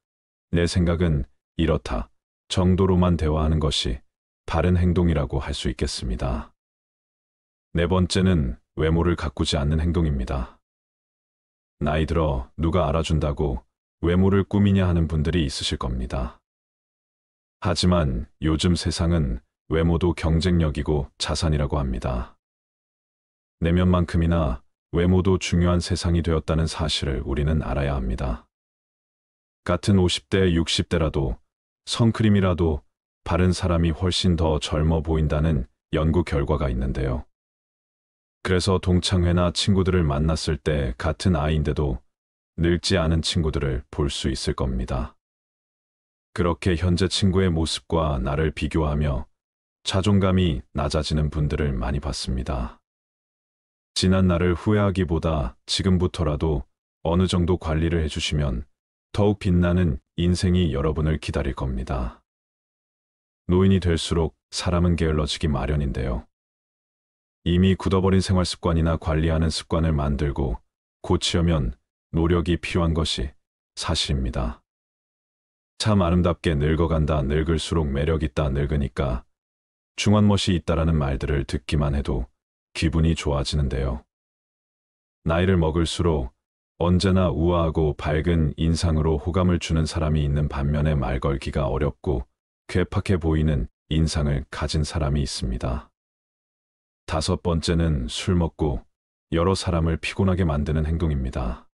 내 생각은 이렇다 정도로만 대화하는 것이 바른 행동이라고 할 수 있겠습니다. 네 번째는 외모를 가꾸지 않는 행동입니다. 나이 들어 누가 알아준다고 외모를 꾸미냐 하는 분들이 있으실 겁니다. 하지만 요즘 세상은 외모도 경쟁력이고 자산이라고 합니다. 내면만큼이나 외모도 중요한 세상이 되었다는 사실을 우리는 알아야 합니다. 같은 50대, 60대라도 선크림이라도 바른 사람이 훨씬 더 젊어 보인다는 연구 결과가 있는데요. 그래서 동창회나 친구들을 만났을 때 같은 아이인데도 늙지 않은 친구들을 볼 수 있을 겁니다. 그렇게 현재 친구의 모습과 나를 비교하며 자존감이 낮아지는 분들을 많이 봤습니다. 지난 날을 후회하기보다 지금부터라도 어느 정도 관리를 해주시면 더욱 빛나는 인생이 여러분을 기다릴 겁니다. 노인이 될수록 사람은 게을러지기 마련인데요. 이미 굳어버린 생활 습관이나 관리하는 습관을 만들고 고치려면 노력이 필요한 것이 사실입니다. 참 아름답게 늙어간다, 늙을수록 매력있다, 늙으니까 중원멋이 있다라는 말들을 듣기만 해도 기분이 좋아지는데요. 나이를 먹을수록 언제나 우아하고 밝은 인상으로 호감을 주는 사람이 있는 반면에 말 걸기가 어렵고 괴팍해 보이는 인상을 가진 사람이 있습니다. 다섯 번째는 술 먹고 여러 사람을 피곤하게 만드는 행동입니다.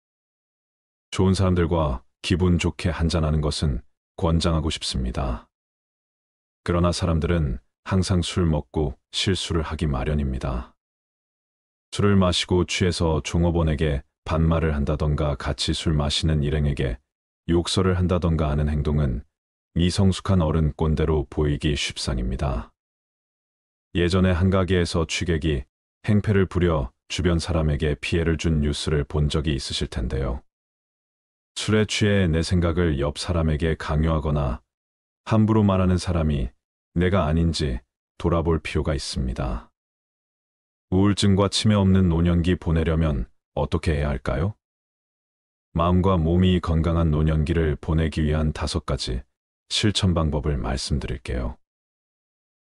좋은 사람들과 기분 좋게 한잔하는 것은 권장하고 싶습니다. 그러나 사람들은 항상 술 먹고 실수를 하기 마련입니다. 술을 마시고 취해서 종업원에게 반말을 한다던가 같이 술 마시는 일행에게 욕설을 한다던가 하는 행동은 미성숙한 어른 꼰대로 보이기 쉽상입니다. 예전에 한 가게에서 취객이 행패를 부려 주변 사람에게 피해를 준 뉴스를 본 적이 있으실 텐데요. 술에 취해 내 생각을 옆 사람에게 강요하거나 함부로 말하는 사람이 내가 아닌지 돌아볼 필요가 있습니다. 우울증과 치매 없는 노년기 보내려면 어떻게 해야 할까요? 마음과 몸이 건강한 노년기를 보내기 위한 5가지 실천 방법을 말씀드릴게요.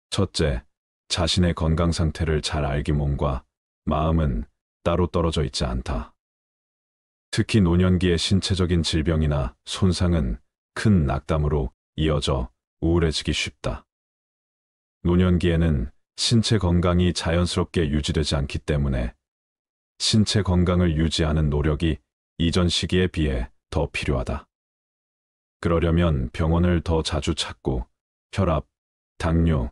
첫째, 자신의 건강 상태를 잘 알기. 몸과 마음은 따로 떨어져 있지 않다. 특히 노년기의 신체적인 질병이나 손상은 큰 낙담으로 이어져 우울해지기 쉽다. 노년기에는 신체 건강이 자연스럽게 유지되지 않기 때문에 신체 건강을 유지하는 노력이 이전 시기에 비해 더 필요하다. 그러려면 병원을 더 자주 찾고 혈압, 당뇨,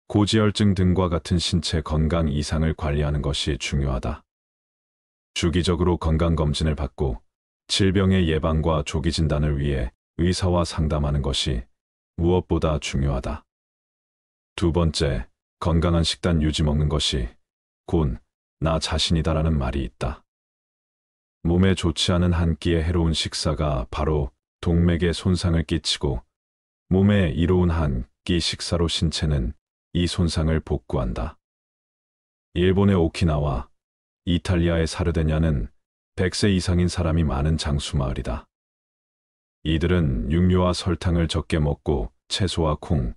고지혈증 등과 같은 신체 건강 이상을 관리하는 것이 중요하다. 주기적으로 건강검진을 받고 질병의 예방과 조기 진단을 위해 의사와 상담하는 것이 무엇보다 중요하다. 두 번째, 건강한 식단 유지. 먹는 것이 곧 나 자신이다라는 말이 있다. 몸에 좋지 않은 한 끼의 해로운 식사가 바로 동맥에 손상을 끼치고 몸에 이로운 한 끼 식사로 신체는 이 손상을 복구한다. 일본의 오키나와 이탈리아의 사르데냐는 100세 이상인 사람이 많은 장수 마을이다. 이들은 육류와 설탕을 적게 먹고 채소와 콩,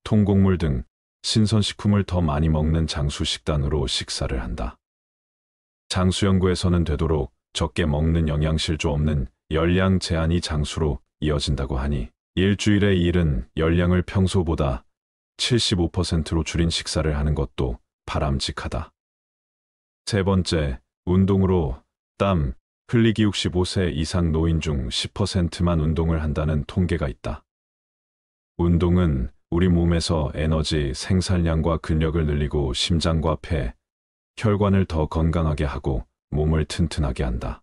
통곡물 등 신선식품을 더 많이 먹는 장수 식단으로 식사를 한다. 장수 연구에서는 되도록 적게 먹는 영양실조 없는 열량 제한이 장수로 이어진다고 하니 일주일에 이른 열량을 평소보다 75%로 줄인 식사를 하는 것도 바람직하다. 세 번째, 운동으로 땀 흘리기. 65세 이상 노인 중 10%만 운동을 한다는 통계가 있다. 운동은 우리 몸에서 에너지 생산량과 근력을 늘리고 심장과 폐, 혈관을 더 건강하게 하고 몸을 튼튼하게 한다.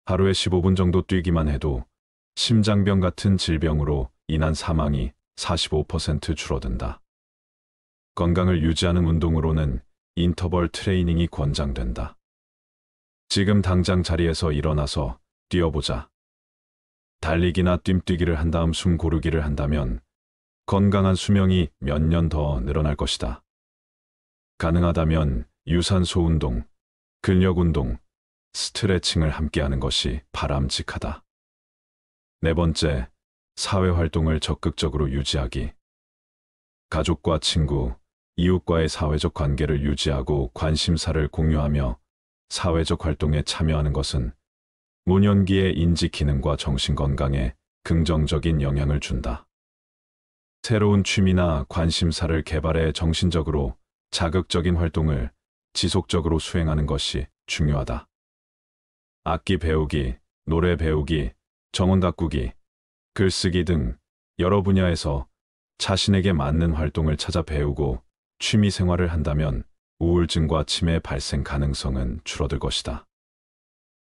하루에 15분 정도 뛰기만 해도 심장병 같은 질병으로 인한 사망이 45% 줄어든다. 건강을 유지하는 운동으로는 인터벌 트레이닝이 권장된다. 지금 당장 자리에서 일어나서 뛰어보자. 달리기나 뜀뛰기를 한 다음 숨 고르기를 한다면 건강한 수명이 몇 년 더 늘어날 것이다. 가능하다면 유산소 운동, 근력 운동, 스트레칭을 함께하는 것이 바람직하다. 네 번째, 사회활동을 적극적으로 유지하기. 가족과 친구, 이웃과의 사회적 관계를 유지하고 관심사를 공유하며 사회적 활동에 참여하는 것은 노년기의 인지 기능과 정신 건강에 긍정적인 영향을 준다. 새로운 취미나 관심사를 개발해 정신적으로 자극적인 활동을 지속적으로 수행하는 것이 중요하다. 악기 배우기, 노래 배우기, 정원 가꾸기, 글쓰기 등 여러 분야에서 자신에게 맞는 활동을 찾아 배우고 취미 생활을 한다면 우울증과 치매 발생 가능성은 줄어들 것이다.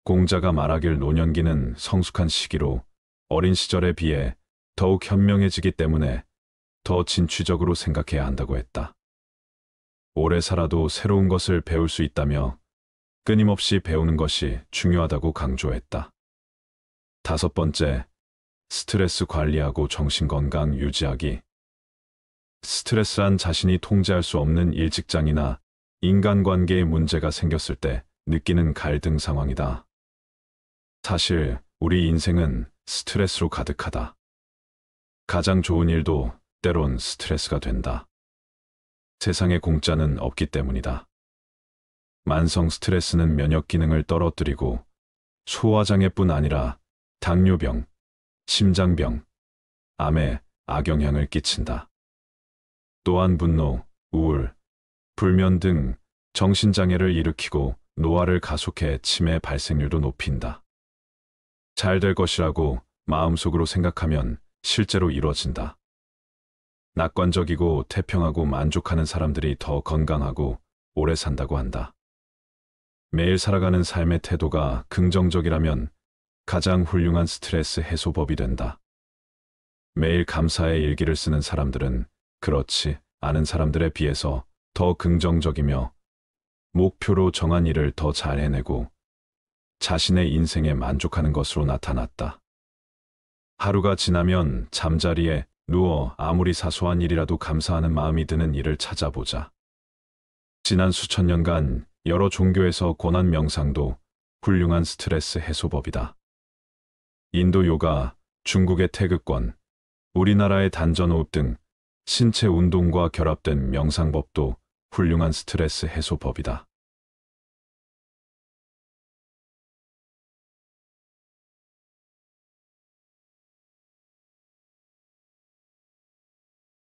공자가 말하길 노년기는 성숙한 시기로 어린 시절에 비해 더욱 현명해지기 때문에 더 진취적으로 생각해야 한다고 했다. 오래 살아도 새로운 것을 배울 수 있다며 끊임없이 배우는 것이 중요하다고 강조했다. 다섯 번째, 스트레스 관리하고 정신건강 유지하기. 스트레스란 자신이 통제할 수 없는 일직장이나 인간관계에 문제가 생겼을 때 느끼는 갈등 상황이다. 사실 우리 인생은 스트레스로 가득하다. 가장 좋은 일도 때론 스트레스가 된다. 세상에 공짜는 없기 때문이다. 만성 스트레스는 면역 기능을 떨어뜨리고 소화장애뿐 아니라 당뇨병, 심장병, 암에 악영향을 끼친다. 또한 분노, 우울, 불면 등 정신장애를 일으키고 노화를 가속해 치매 발생률도 높인다. 잘 될 것이라고 마음속으로 생각하면 실제로 이루어진다. 낙관적이고 태평하고 만족하는 사람들이 더 건강하고 오래 산다고 한다. 매일 살아가는 삶의 태도가 긍정적이라면 가장 훌륭한 스트레스 해소법이 된다. 매일 감사의 일기를 쓰는 사람들은 그렇지 않은 사람들에 비해서 더 긍정적이며 목표로 정한 일을 더 잘 해내고 자신의 인생에 만족하는 것으로 나타났다. 하루가 지나면 잠자리에 누워 아무리 사소한 일이라도 감사하는 마음이 드는 일을 찾아보자. 지난 수천 년간 여러 종교에서 권한 명상도 훌륭한 스트레스 해소법이다. 인도 요가, 중국의 태극권, 우리나라의 단전호흡 등 신체 운동과 결합된 명상법도 훌륭한 스트레스 해소법이다.